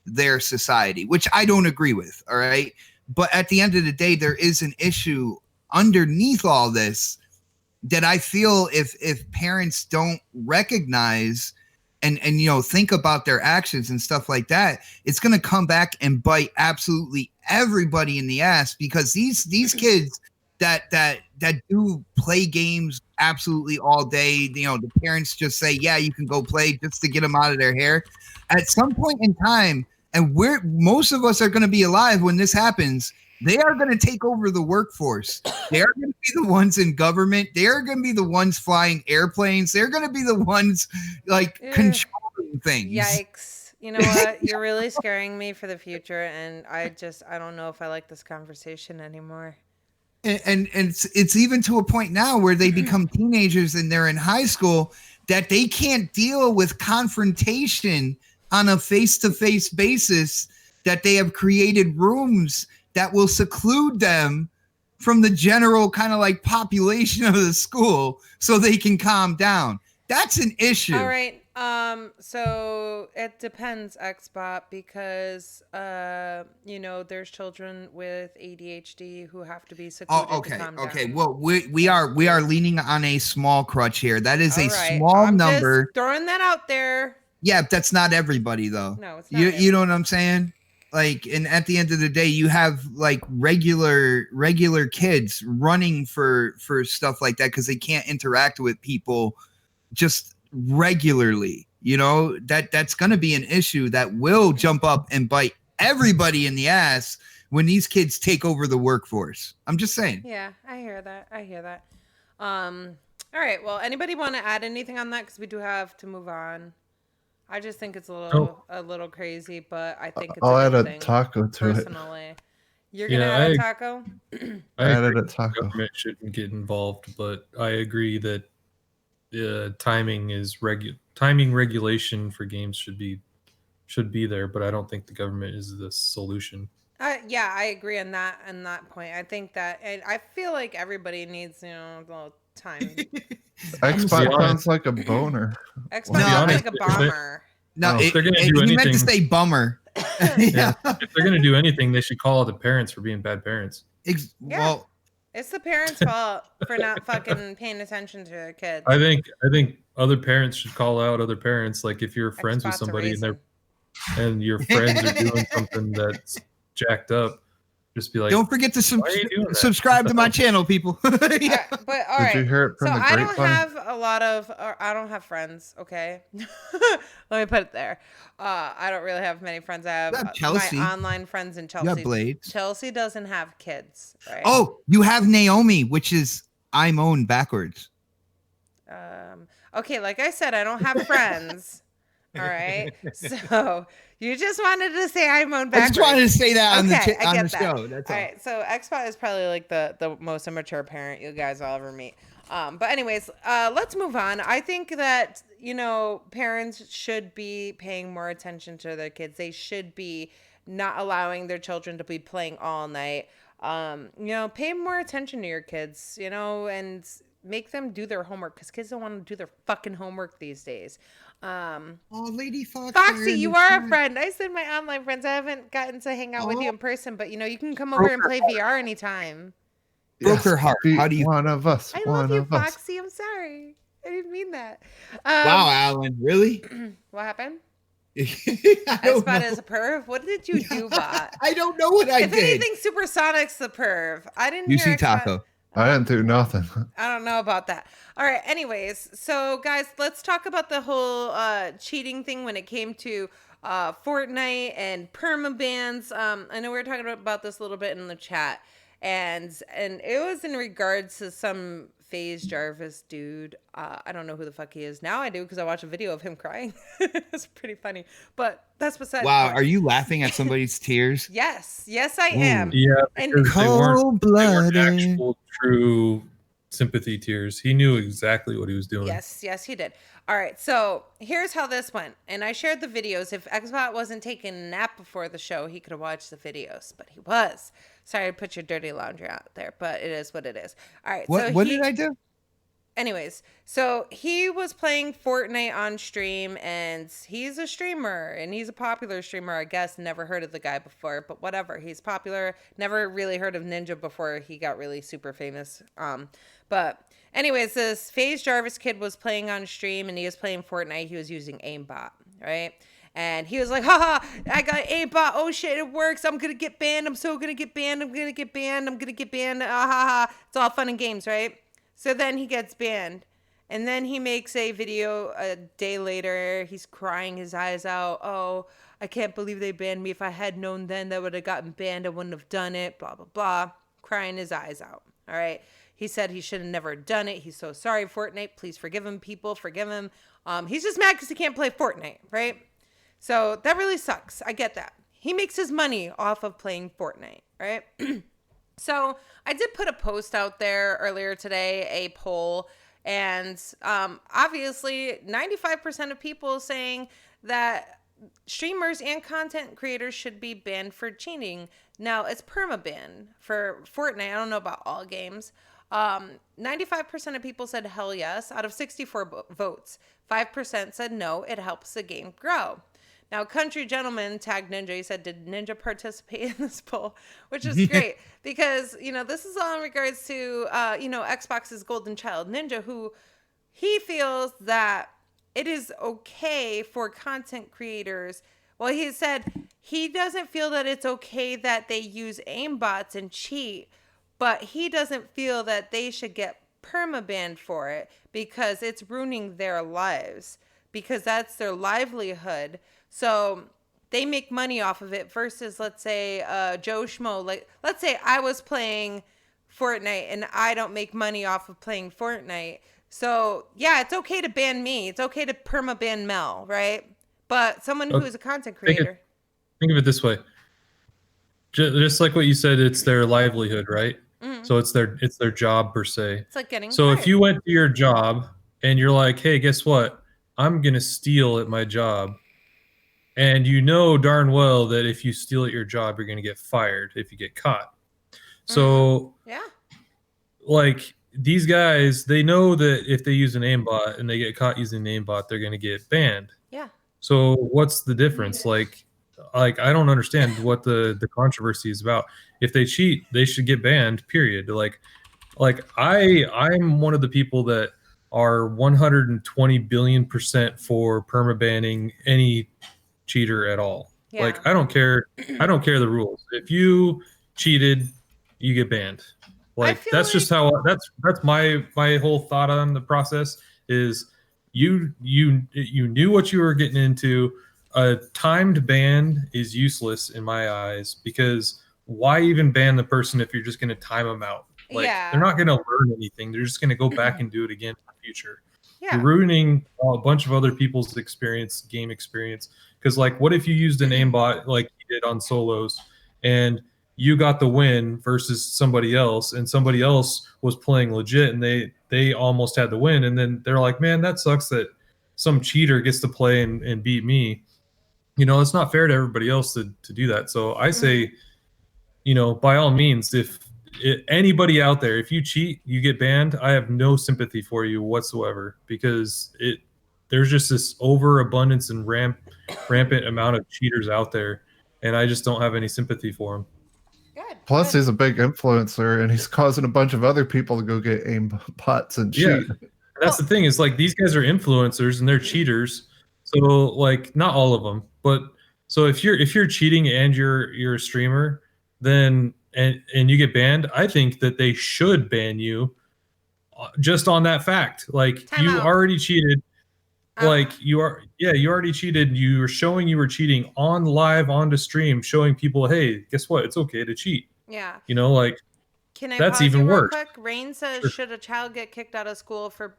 their society, which I don't agree with. All right. But at the end of the day, there is an issue underneath all this that I feel if parents don't recognize and think about their actions and stuff like that, it's going to come back and bite absolutely everybody in the ass, because these kids that do play games absolutely all day, the parents just say, yeah, you can go play just to get them out of their hair. At some point in time, and most of us are going to be alive when this happens, they are going to take over the workforce. They are going to be the ones in government. They are going to be the ones flying airplanes. They're going to be the ones controlling things. Yikes. You know what? You're really scaring me for the future, and I don't know if I like this conversation anymore. And it's even to a point now where they become teenagers and they're in high school that they can't deal with confrontation on a face-to-face basis, that they have created rooms that will seclude them from the general kind of like population of the school so they can calm down. That's an issue. All right. So it depends, Xbot, because there's children with ADHD who have to be secluded to calm down. Okay. Well, we are leaning on a small crutch here. That is a small I'm number. Just throwing that out there. Yeah, that's not everybody though. No, it's not. You know what I'm saying? Like, and at the end of the day, you have like regular kids running for stuff like that because they can't interact with people just regularly. That's going to be an issue that will jump up and bite everybody in the ass when these kids take over the workforce. I'm just saying. Yeah, I hear that. All right. Well, anybody want to add anything on that? Because we do have to move on. I just think it's a little crazy, but I think it's I'll add a taco to personally. It. You're gonna add a taco? I added a taco. Government shouldn't get involved, but I agree that timing regulation for games should be there, but I don't think the government is the solution. Yeah, I agree on that point. I think that, and I feel like everybody needs a little time. Xbox sounds like a boner. Xbox sounds like a bomber. No, if they're gonna do he anything, meant to say bummer. Yeah. If they're gonna do anything, they should call out the parents for being bad parents. Well, it's the parents' fault for not fucking paying attention to their kids. I think other parents should call out other parents. Like if you're friends with somebody and your friends are doing something that's jacked up, just be like, don't forget to subscribe to my channel, people. Yeah. But all right. Did you hear it from the I don't have friends. Okay, let me put it there. I don't really have many friends. I have Chelsea. my online friends in Chelsea. You have Blades. Chelsea doesn't have kids, right? Oh, you have Naomi, which is I'm owned backwards. Okay, like I said, I don't have friends. All right, so you just wanted to say I'm owned backwards. I just wanted to say that on the that. show. That's all. Right, so Xbot is probably like the most immature parent you guys will ever meet. But anyways, let's move on. I think that parents should be paying more attention to their kids. They should be not allowing their children to be playing all night. Pay more attention to your kids. And make them do their homework, because kids don't want to do their fucking homework these days. Lady Foxy, you are a friend. I said my online friends. I haven't gotten to hang out with you in person, but you can come over and play VR anytime. Broke her heart. How do you? One of us. I love you, Foxy. I'm sorry. I didn't mean that. Wow, Alan, really? What happened? Xbot is a perv. What did you do, Bot? I don't know what I did. If anything, Supersonic's the perv. I didn't. You hear see Taco. I didn't do nothing. I don't know about that. All right. Anyways, so guys, let's talk about the whole cheating thing when it came to Fortnite and permabans. I know we were talking about this a little bit in the chat, and it was in regards to some Faze Jarvis dude. I don't know who the fuck he is. Now I do because I watched a video of him crying. It's pretty funny, but that's beside the Wow, point. are you laughing at somebody's tears? Yes, I am. Yeah, And because they weren't Cold-blooded. actual true sympathy tears. He knew exactly what he was doing. Yes, he did. All right, so here's how this went. And I shared the videos. If Xbot wasn't taking a nap before the show, he could have watched the videos, but he was. Sorry to put your dirty laundry out there, but it is what it is. All right. What did I do? Anyways, so he was playing Fortnite on stream, and he's a streamer, and he's a popular streamer, I guess. Never heard of the guy before, but whatever. He's popular. Never really heard of Ninja before he got really super famous. But anyways, this Faze Jarvis kid was playing on stream, and he was playing Fortnite. He was using aimbot, right? And he was like, haha, I got aimbot. Oh shit, it works. I'm going to get banned. I'm so going to get banned. I'm going to get banned. I'm going to get banned. Ha. It's all fun and games, right? So then he gets banned. And then he makes a video a day later. He's crying his eyes out. Oh, I can't believe they banned me. If I had known then that would have gotten banned, I wouldn't have done it. Blah, blah, blah. Crying his eyes out. All right. He said he should have never done it. He's so sorry, Fortnite. Please forgive him, people. Forgive him. He's just mad because he can't play Fortnite, right? So that really sucks. I get that. He makes his money off of playing Fortnite, right? So I did put a post out there earlier today, a poll, and obviously 95% of people saying that streamers and content creators should be banned for cheating. Now, it's permaban for Fortnite. I don't know about all games. 95% of people said hell yes. Out of 64 votes, 5% said no, it helps the game grow. Now, Country Gentleman tagged Ninja. He said, did Ninja participate in this poll? Which is great because, this is all in regards to, Xbox's golden child, Ninja, who he feels that it is okay for content creators. Well, he said he doesn't feel that it's okay that they use aimbots and cheat, but he doesn't feel that they should get permabanned for it because it's ruining their lives, because that's their livelihood. So they make money off of it versus, let's say, Joe Schmo. Like, let's say I was playing Fortnite and I don't make money off of playing Fortnite. So, yeah, it's okay to ban me. It's okay to permaban Mel, right? But someone who is a content creator. Think of it this way. Just like what you said, it's their livelihood, right? Mm-hmm. So it's their job per se. It's like getting So fired. if you went to your job and you're like, hey, guess what? I'm going to steal at my job. And you know darn well that if you steal at your job, you're going to get fired if you get caught. So, like, these guys, they know that if they use an aimbot and they get caught using an aimbot, they're going to get banned. Yeah. So what's the difference? Like I don't understand what the controversy is about. If they cheat, they should get banned, period. Like I'm one of the people that are 120 billion% for permabanning any cheater at all. Yeah. Like I don't care the rules. If you cheated, you get banned. Like that's just how that's my whole thought on the process is you knew what you were getting into. A timed ban is useless in my eyes because why even ban the person if you're just going to time them out? Like they're not going to learn anything. They're just going to go back and do it again in the future. Yeah. You're ruining a bunch of other people's game experience. Because like, what if you used an aimbot like you did on solos and you got the win versus somebody else, and somebody else was playing legit and they almost had the win, and then they're like, man, that sucks that some cheater gets to play and beat me. It's not fair to everybody else to do that. So I say, by all means, if anybody out there, if you cheat, you get banned, I have no sympathy for you whatsoever because there's just this overabundance and rampant amount of cheaters out there, and I just don't have any sympathy for them. Plus, he's a big influencer, and he's causing a bunch of other people to go get aimbots and cheat. Yeah, that's the thing. Is like these guys are influencers and they're cheaters. So like, not all of them, but so if you're cheating and you're a streamer, then and you get banned, I think that they should ban you just on that fact. Like Time you out. already cheated. Like you already cheated. You were showing you were cheating on live onto stream, showing people, hey, guess what? It's okay to cheat. Yeah. You know, like Can I that's pause even you real worse. quick? Rain says, Sure. should a child get kicked out of school for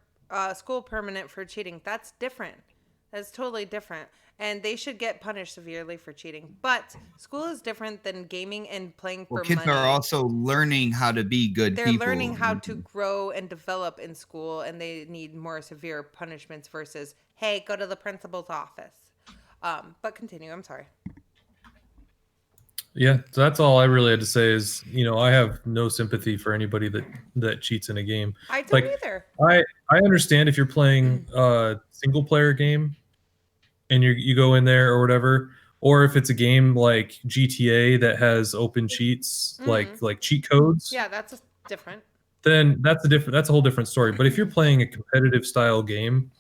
school permanent for cheating? That's different. That's totally different. And they should get punished severely for cheating. But school is different than gaming and playing for Kids money. are also learning how to be good They're people. learning how to grow and develop in school, and they need more severe punishments versus, hey, go to the principal's office. But continue. I'm sorry. Yeah, so that's all I really had to say is, you know, I have no sympathy for anybody that cheats in a game. I don't either. I understand if you're playing a single player game and you go in there or whatever, or if it's a game like GTA that has open cheats, like cheat codes. Yeah, that's different. Then that's a whole different story. But if you're playing a competitive style game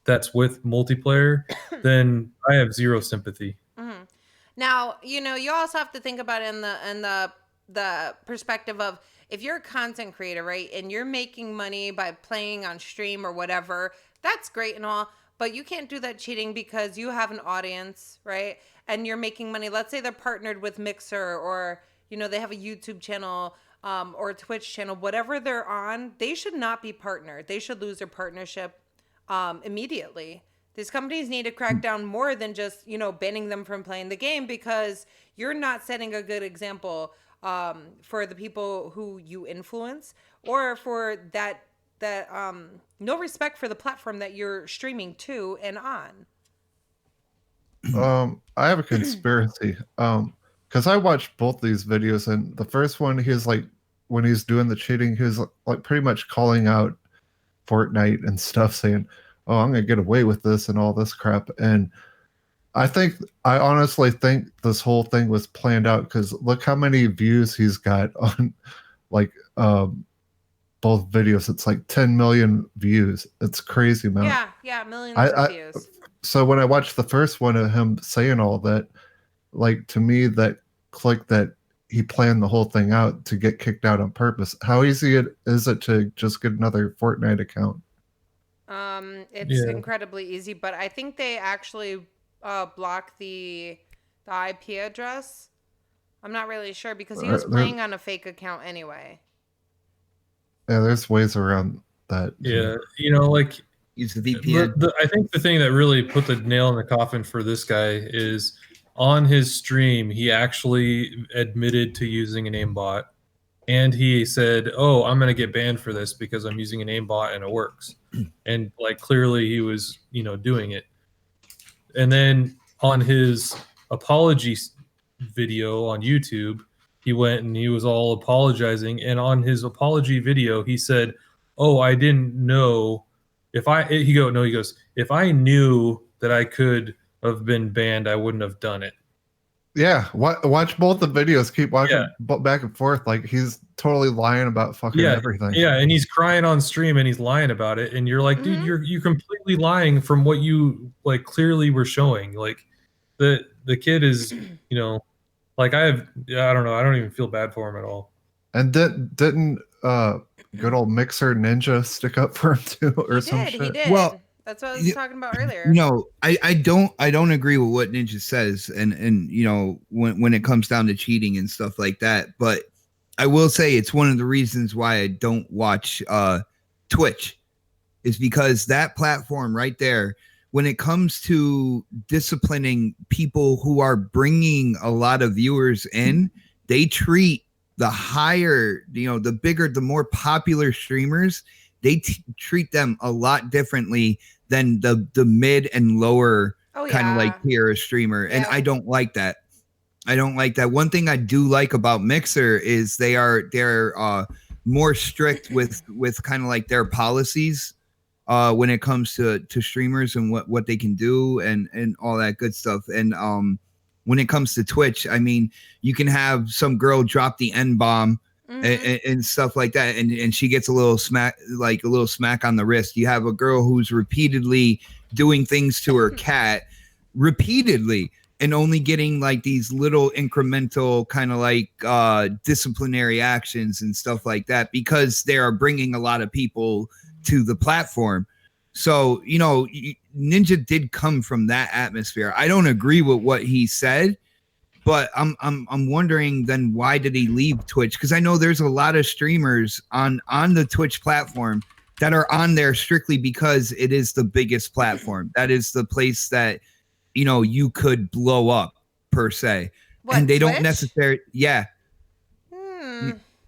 that's with multiplayer, then I have zero sympathy. Mm-hmm. Now, you know, you also have to think about it in the perspective of if you're a content creator, right, and you're making money by playing on stream or whatever, that's great and all, but you can't do that cheating because you have an audience, right, and you're making money. Let's say they're partnered with Mixer, or, you know, they have a YouTube channel or a Twitch channel, whatever they're on, they should not be partnered. They should lose their partnership immediately. These companies need to crack down more than just, you know, banning them from playing the game, because you're not setting a good example for the people who you influence, or for that no respect for the platform that you're streaming to and on. I have a conspiracy. Because I watched both these videos, and the first one, he's like, when he's doing the cheating, he was like pretty much calling out Fortnite and stuff, saying, oh, I'm gonna get away with this and all this crap. And I honestly think this whole thing was planned out, because look how many views he's got on like both videos. It's like 10 million views. It's crazy amount. Yeah, millions of views. So when I watched the first one of him saying all that, like, to me, that clicked that he planned the whole thing out to get kicked out on purpose. How easy is it to just get another Fortnite account? It's incredibly easy, but I think they actually block the IP address. I'm not really sure, because he was playing on a fake account anyway. Yeah, there's ways around that. Yeah, you know, like use the VPN. I think the thing that really put the nail in the coffin for this guy is on his stream, he actually admitted to using an aimbot, and he said, oh, I'm going to get banned for this because I'm using an aimbot and it works. And like, clearly he was, you know, doing it. And then on his apology video on YouTube, he went and he was all apologizing. And on his apology video, he said, oh, I didn't know if he goes, if I knew that I could have been banned, I wouldn't have done it. Yeah, watch both the videos. Keep watching back and forth. Like, he's totally lying about fucking everything. Yeah, and he's crying on stream and he's lying about it. And you're like, dude, you're completely lying from what you like clearly were showing. Like, the kid is, you know, like, I don't know, I don't even feel bad for him at all. And didn't good old Mixer Ninja stick up for him too, or some shit? He did. Well, that's what I was talking about earlier. No, I don't agree with what Ninja says, and you know, when it comes down to cheating and stuff like that. But I will say it's one of the reasons why I don't watch Twitch, is because that platform right there, when it comes to disciplining people who are bringing a lot of viewers in, they treat the higher, you know, the bigger, the more popular streamers, they treat them a lot differently than the mid and lower kind of like tier streamer. And I don't like that. I don't like that. One thing I do like about Mixer is they're more strict with kind of like their policies when it comes to streamers and what they can do and all that good stuff. And when it comes to Twitch, I mean, you can have some girl drop the N-bomb and stuff like that, and she gets a little smack on the wrist. You have a girl who's repeatedly doing things to her cat, repeatedly, and only getting like these little incremental kind of like disciplinary actions and stuff like that, because they are bringing a lot of people to the platform. So, you know, Ninja did come from that atmosphere. I don't agree with what he said, but I'm wondering then why did he leave Twitch? Because I know there's a lot of streamers on the Twitch platform that are on there strictly because it is the biggest platform. That is the place that, you know, you could blow up per se. What, and they Twitch? don't necessarily,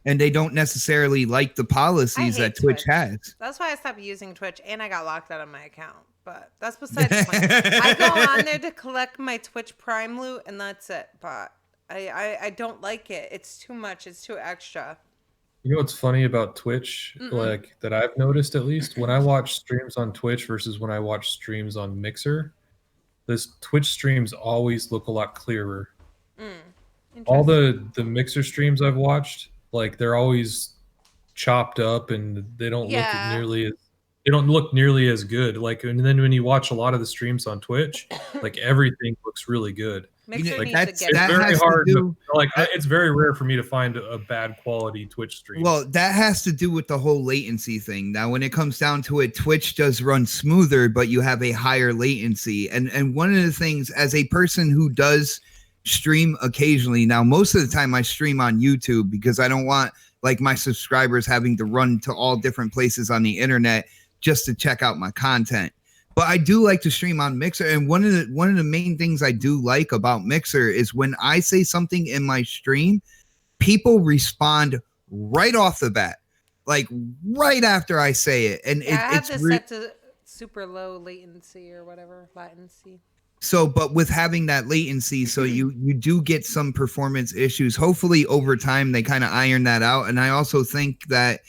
and they don't necessarily like the policies that Twitch has. That's why I stopped using Twitch, and I got locked out of my account. But that's besides the point. I go on there to collect my Twitch Prime loot, and that's it. But I don't like it. It's too much. It's too extra. You know what's funny about Twitch, like that I've noticed at least when I watch streams on Twitch versus when I watch streams on Mixer, this Twitch streams always look a lot clearer. All the Mixer streams I've watched, like they're always chopped up and they don't look nearly as good. Like, and then when you watch a lot of the streams on Twitch, like everything looks really good. Mixer Like, needs to get it's it. very hard. It's very rare for me to find a bad quality Twitch stream. Well, that has to do with the whole latency thing. Now, when it comes down to it, Twitch does run smoother, but you have a higher latency. And one of the things, as a person who does stream occasionally, now most of the time I stream on YouTube because I don't want like my subscribers having to run to all different places on the internet just to check out my content. But I do like to stream on Mixer, and one of the main things I do like about Mixer is when I say something in my stream, people respond right off the bat, like right after I say it. And I have this set to super low latency or whatever, latency. So, but with having that latency, so you do get some performance issues. Hopefully over time they kind of iron that out. And I also think that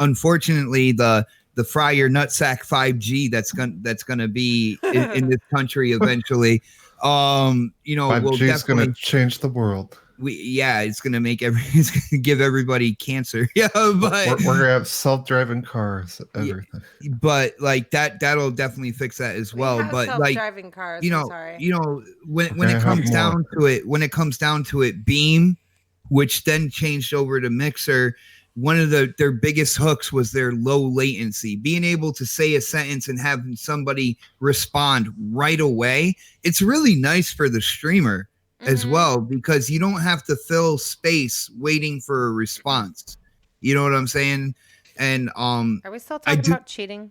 unfortunately the fry your nutsack 5G that's gonna be in this country eventually. You know, 5G is gonna change the world. It's gonna make it's gonna give everybody cancer. Yeah, but we're gonna have self-driving cars, everything. But like that'll definitely fix that as well. But like self-driving cars, you know, when it comes down to it, Beam, which then changed over to Mixer. One of their biggest hooks was their low latency, being able to say a sentence and having somebody respond right away. It's really nice for the streamer as well, because you don't have to fill space waiting for a response. You know what I'm saying? And are we still talking about cheating?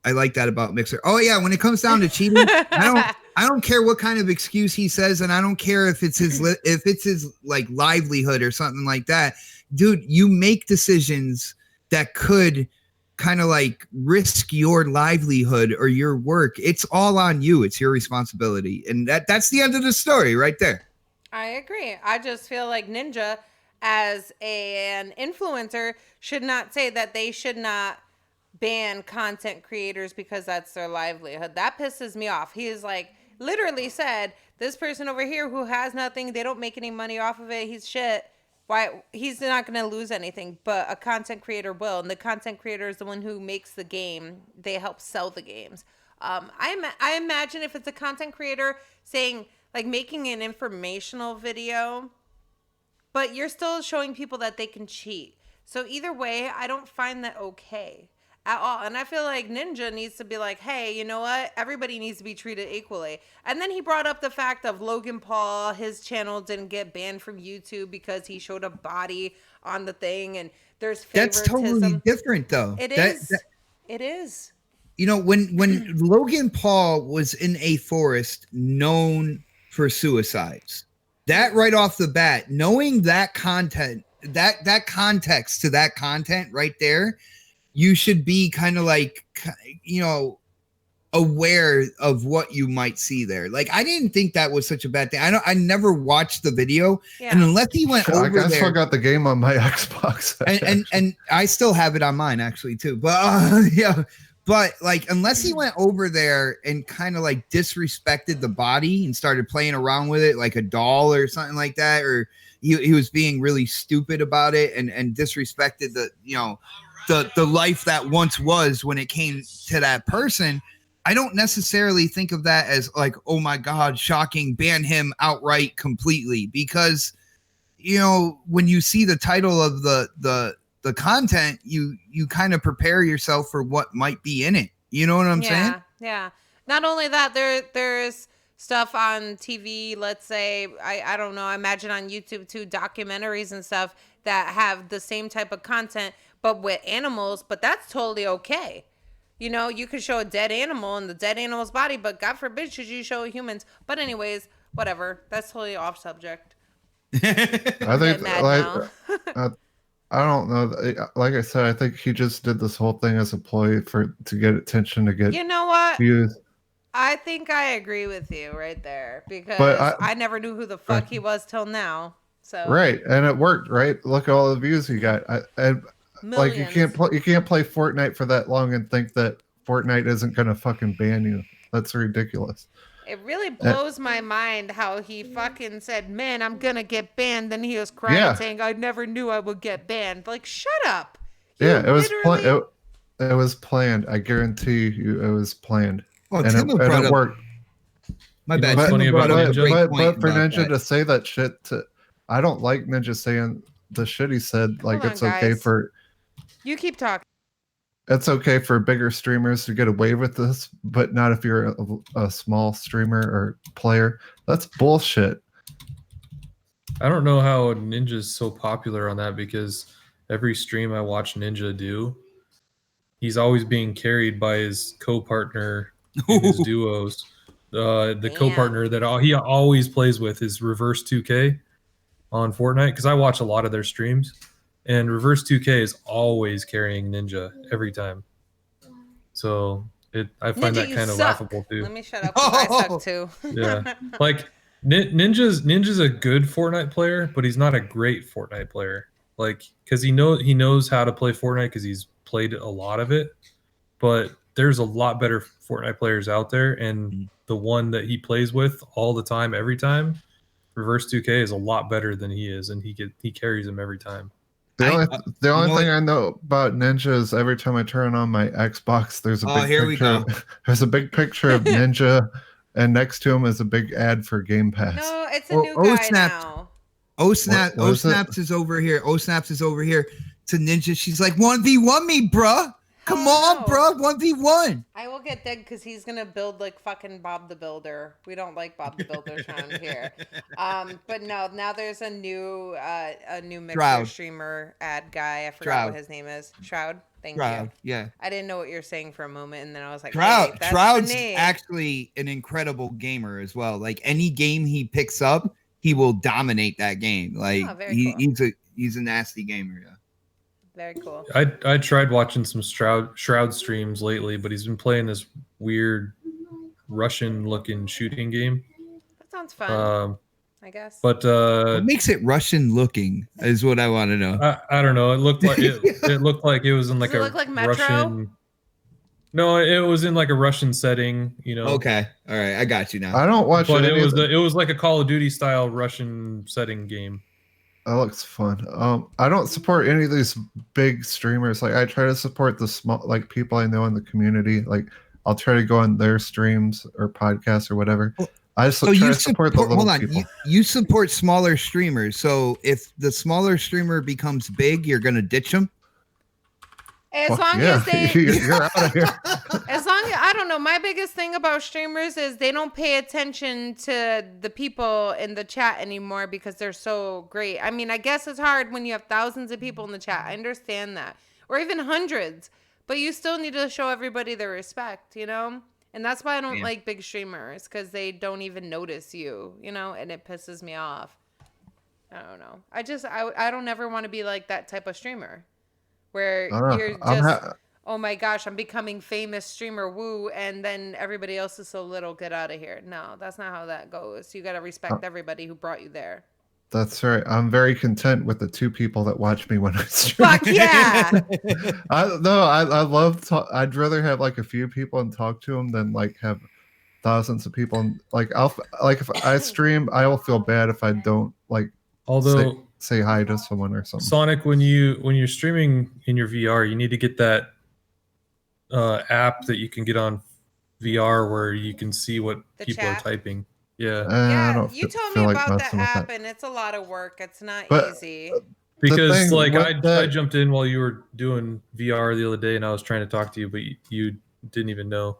I like that about Mixer. Oh yeah, when it comes down to cheating, I don't care what kind of excuse he says, and I don't care if it's his like livelihood or something like that. Dude, you make decisions that could kind of like risk your livelihood or your work. It's all on you. It's your responsibility. And that's the end of the story right there. I agree. I just feel like Ninja, as an influencer, should not say that they should not ban content creators because that's their livelihood. That pisses me off. He is like literally said, this person over here who has nothing, they don't make any money off of it, he's shit. Why? He's not going to lose anything, but a content creator will. And the content creator is the one who makes the game. They help sell the games. I imagine if it's a content creator saying, like, making an informational video, but you're still showing people that they can cheat. So either way, I don't find that okay at all. And I feel like Ninja needs to be like, hey, you know what? Everybody needs to be treated equally. And then he brought up the fact of Logan Paul. His channel didn't get banned from YouTube because he showed a body on the thing. And there's favoritism. That's totally different, though. It is. You know, when Logan Paul was in a forest known for suicides, that right off the bat, knowing that content, that context to that content right there, you should be kind of like, you know, aware of what you might see there. Like, I didn't think that was such a bad thing. I never watched the video, and unless he went over there, I still got the game on my Xbox, and I still have it on mine actually too. But yeah, but like, unless he went over there and kind of like disrespected the body and started playing around with it like a doll or something like that, or he was being really stupid about it and disrespected the, you know, the life that once was when it came to that person, I don't necessarily think of that as like, oh my God, shocking, ban him outright completely, because when you see the title of the content, you kind of prepare yourself for what might be in it. You know what I'm saying? Yeah. Not only that, there's stuff on TV, let's say, I don't know, I imagine on YouTube too, documentaries and stuff that have the same type of content, but with animals, but that's totally okay. You could show a dead animal and the dead animal's body, but God forbid should you show humans. But anyways, whatever. That's totally off subject. I think I don't know. Like I said, I think he just did this whole thing as a ploy to get attention, to get. You know what? Views. I think I agree with you right there, because I never knew who the fuck he was till now. So right, and it worked. Right, look at all the views he got. Like you can't play Fortnite for that long and think that Fortnite isn't gonna fucking ban you. That's ridiculous. It really blows my mind how he fucking said, "Man, I'm gonna get banned." Then he was crying, saying, "I never knew I would get banned." Like, shut up. It was planned. It was planned. I guarantee you, it was planned. Well, and it worked. My bad. But for Ninja to say that shit, I don't like Ninja saying the shit he said. Like, Hold it's on, okay guys. for. You keep talking. It's okay for bigger streamers to get away with this, but not if you're a small streamer or player. That's bullshit. I don't know how Ninja's so popular on that, because every stream I watch Ninja do, he's always being carried by his co-partner in his duos. The co-partner that he always plays with is Reverse 2K on Fortnite, because I watch a lot of their streams. And Reverse 2K is always carrying Ninja every time. So I find Ninja, that kind of laughable too. Let me shut up, 'cause I suck too. Yeah. Like Ninja's a good Fortnite player, but he's not a great Fortnite player. Like, because he knows how to play Fortnite because he's played a lot of it. But there's a lot better Fortnite players out there, and the one that he plays with all the time, every time, Reverse 2K, is a lot better than he is, and he carries him every time. The only thing I know about Ninja is every time I turn on my Xbox, there's a there's a big picture of Ninja, and next to him is a big ad for Game Pass. No, it's a new guy now. OhSnaps is over here. OhSnaps is over here to Ninja. She's like, 1v1 me, bruh. Come on, bro. 1v1. I will get dead because he's going to build like fucking Bob the Builder. We don't like Bob the Builder around here. But no, now there's a new Mixer streamer ad guy. I forgot what his name is. Shroud. Thank you. Yeah. I didn't know what you're saying for a moment, and then I was like, Shroud. Hey, Shroud's actually an incredible gamer as well. Like, any game he picks up, he will dominate that game. Like, cool. he's a nasty gamer. Yeah. Very cool. I tried watching some Shroud streams lately, but he's been playing this weird Russian-looking shooting game. That sounds fun. I guess. But what makes it Russian-looking is what I want to know. I don't know. It looked like it looked like it was in like Russian. No, it was in like a Russian setting. Okay, all right, I got you now. I don't watch but it was like a Call of Duty style Russian setting game. That looks fun. I don't support any of these big streamers. Like, I try to support the small, like, people I know in the community. Like, I'll try to go on their streams or podcasts or whatever. I just try to support the little people. You support smaller streamers. So if the smaller streamer becomes big, you're gonna ditch them. As long as they, you're out of here. As long as, I don't know, my biggest thing about streamers is they don't pay attention to the people in the chat anymore because they're so great. I mean, I guess it's hard when you have thousands of people in the chat. I understand that. Or even hundreds. But you still need to show everybody their respect, And that's why I don't like big streamers, because they don't even notice you, and it pisses me off. I don't know. I don't ever want to be like that type of streamer. Where you're just, oh my gosh, I'm becoming famous streamer, woo, and then everybody else is so little, get out of here. No, that's not how that goes. You got to respect everybody who brought you there. That's right. I'm very content with the 2 people that watch me when I stream. Fuck yeah! I love. I'd rather have like a few people and talk to them than like have thousands of people. And like if I stream, I will feel bad if I don't like. Although. Say hi to someone or something. Sonic, when you're streaming in your VR, you need to get that app that you can get on VR where you can see what The people chat? are typing. Yeah, I Yeah, don't you told me feel like about that messing with app, that. and it's a lot of work. It's not But- easy. because thing like with I that- jumped in while you were doing VR the other day, and I was trying to talk to you, but you didn't even know.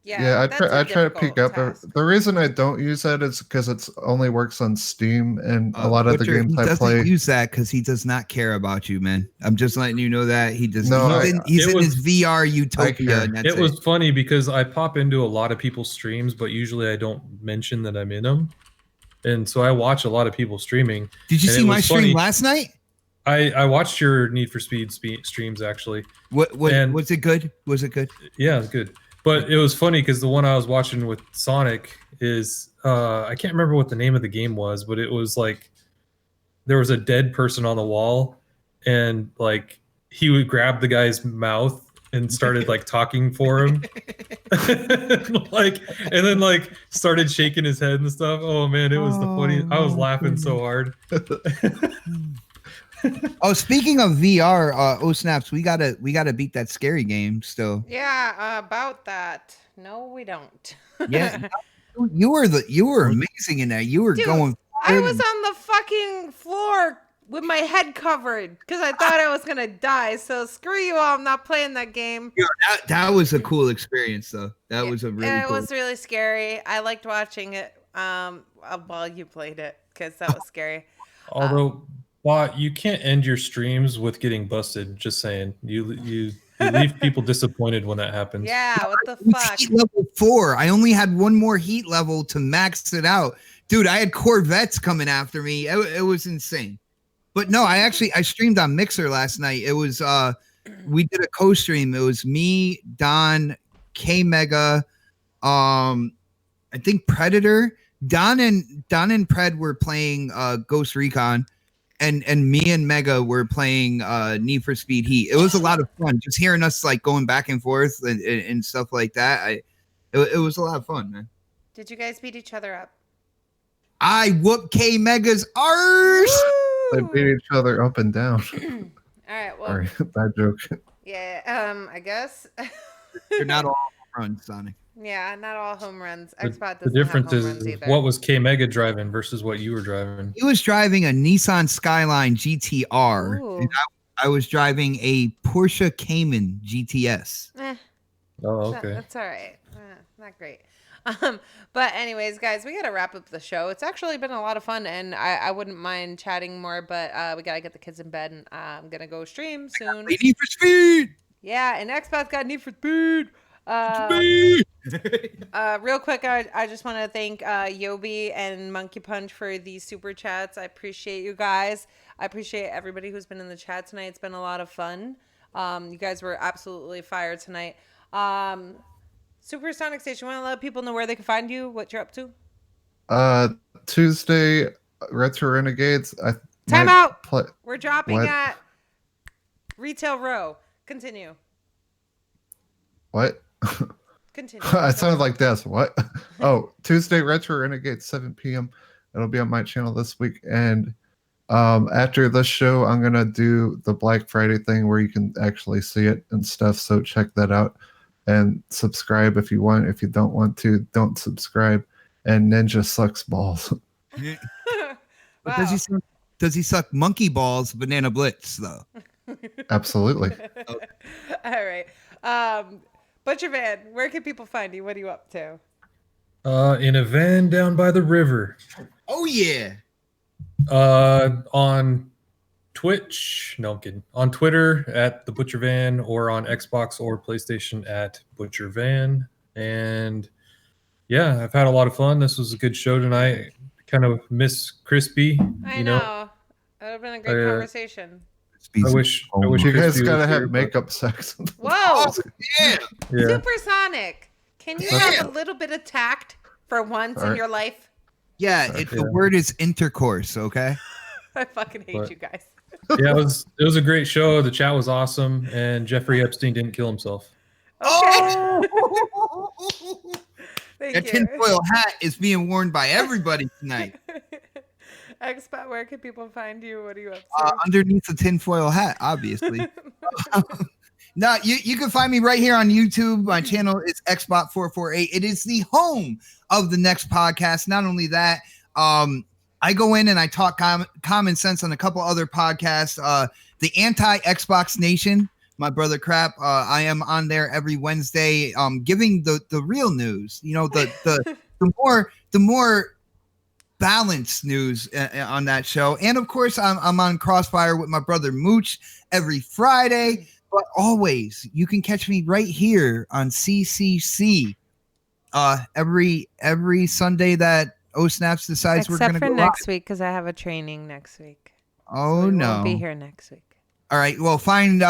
Yeah, I that's a try to peek difficult up. task. The reason I don't use that is because it's only works on Steam, and a lot of the Butcher, games he I doesn't play. use that because he does not care about you, man. I'm just letting you know that he does. No, he's it in his was- VR I utopia, care. and that's It was funny because I pop into a lot of people's streams, but usually I don't mention that I'm in them, and so I watch a lot of people streaming. Did you and see it my was stream funny. last night? I watched your Need for Speed streams actually. What And- was it good? Was it good? Yeah, it was good. But it was funny because the one I was watching with Sonic is I can't remember what the name of the game was, but it was like there was a dead person on the wall, and like he would grab the guy's mouth and started like talking for him, and then like started shaking his head and stuff. Oh man, it was the funniest. I was laughing so hard. Oh, speaking of VR, OhSnaps, we gotta beat that scary game still. Yeah, about that. No, we don't. Yeah, you were amazing in that. You were Dude, going. I was on the fucking floor with my head covered because I thought I was gonna die. So screw you all. I'm not playing that game. That was a cool experience, though. That was a really It cool. was really scary. I liked watching it while you played it because that was scary. Although, Bot, you can't end your streams with getting busted. Just saying, you leave people disappointed when that happens. Yeah, what the It's fuck? heat level 4. I only had one more heat level to max it out. Dude, I had Corvettes coming after me. It was insane. But no, I streamed on Mixer last night. It was we did a co-stream. It was me, Don, K Mega, I think Predator. Don and Pred were playing Ghost Recon, and me and Mega were playing Need for Speed Heat. It was a lot of fun just hearing us like going back and forth and stuff like that. It was a lot of fun, man. Did you guys beat each other up? I whooped K Mega's arse. They beat each other up and down. All right. Well, Sorry, bad joke. yeah. I guess. They're not all runs, Sonic. Yeah, not all home runs. The, Xbox the doesn't difference have home runs is either. what was K Mega driving versus what you were driving. He was driving a Nissan Skyline GTR, Ooh. and I was driving a Porsche Cayman GTS. Oh, That- okay. That's all right. Not great. But anyways, guys, we gotta wrap up the show. It's actually been a lot of fun, and I wouldn't mind chatting more, but we gotta get the kids in bed, and I'm gonna go stream soon. Need for Speed. Yeah, and Xbox got Need for Speed. Real quick, I just want to thank Yobi and Monkey Punch for these super chats. I appreciate you guys. I appreciate everybody who's been in the chat tonight. It's been a lot of fun. You guys were absolutely fire tonight. Supersonic Station, you want to let people know where they can find you, what you're up to? Tuesday, Retro Renegades. Time might out. play- We're dropping What? at Retail Row. Continue. What? Continue. I sounded like this. What? Oh, Tuesday, Retro Renegades, 7 p.m. It'll be on my channel this week. And after this show, I'm going to do the Black Friday thing where you can actually see it and stuff. So check that out. And subscribe if you want. If you don't want to, don't subscribe. And Ninja sucks balls. But does he suck monkey balls, Banana Blitz, though? Absolutely. All right. Butcher Van, where can people find you? What are you up to? In a van down by the river. Oh, yeah. On Twitch, no, I'm kidding. On Twitter at the Butcher Van, or on Xbox or PlayStation at Butcher Van. And yeah, I've had a lot of fun. This was a good show tonight. Kind of miss Crispy. I know. That would have been a great conversation. I wish You Crispy guys was gotta here, have but- makeup sex. Whoa! Yeah. Yeah. Supersonic. Can you have a little bit of tact for once in Alright. your life? Yeah, the word is intercourse, okay? I fucking hate What? you guys. Yeah, it was a great show. The chat was awesome, and Jeffrey Epstein didn't kill himself. Okay. Thank That you. tinfoil hat is being worn by everybody tonight. Xbot, where can people find you? What are you up to? Underneath the tinfoil hat, obviously. No, you can find me right here on YouTube. My channel is xbot448. It is the home of the next podcast. Not only that, I go in and I talk common sense on a couple other podcasts. The Anti-Xbox Nation, my brother Crap. I am on there every Wednesday, giving the real news. You know, the more balanced news on that show. And of course, I'm on Crossfire with my brother Mooch every Friday. But always, you can catch me right here on Ccc every Sunday that OhSnaps decides we're going to go Except for next week, because I have a training next week. Oh, so we no. won't be here next week. All right. Well, find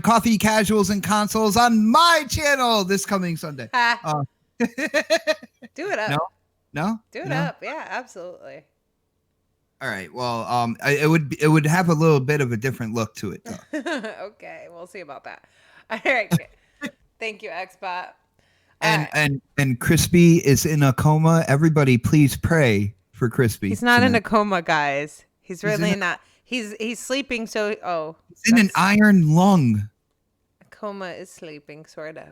Coffee Casuals and Consoles on my channel this coming Sunday. Do it up. No? Do it up. Yeah, absolutely. All right. Well, it would have a little bit of a different look to it, though. Okay, we'll see about that. All right. Thank you, Xbot. And Crispy is in a coma. Everybody, please pray for Crispy. He's not in a coma, guys. He's really not. He's sleeping. So he's in an iron lung. A coma is sleeping, sort of.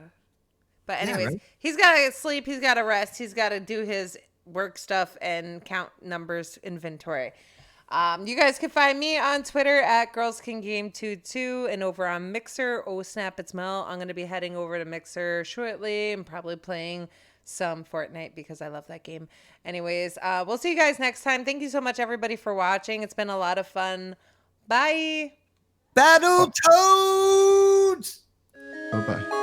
But anyways, right? He's got to sleep. He's got to rest. He's got to do his work stuff and count numbers inventory. You guys can find me on Twitter at GirlsCanGame22 and over on Mixer, OhSnap It's Mel. I'm going to be heading over to Mixer shortly and probably playing some Fortnite because I love that game. Anyways, we'll see you guys next time. Thank you so much, everybody, for watching. It's been a lot of fun. Bye. Battletoads! Bye-bye.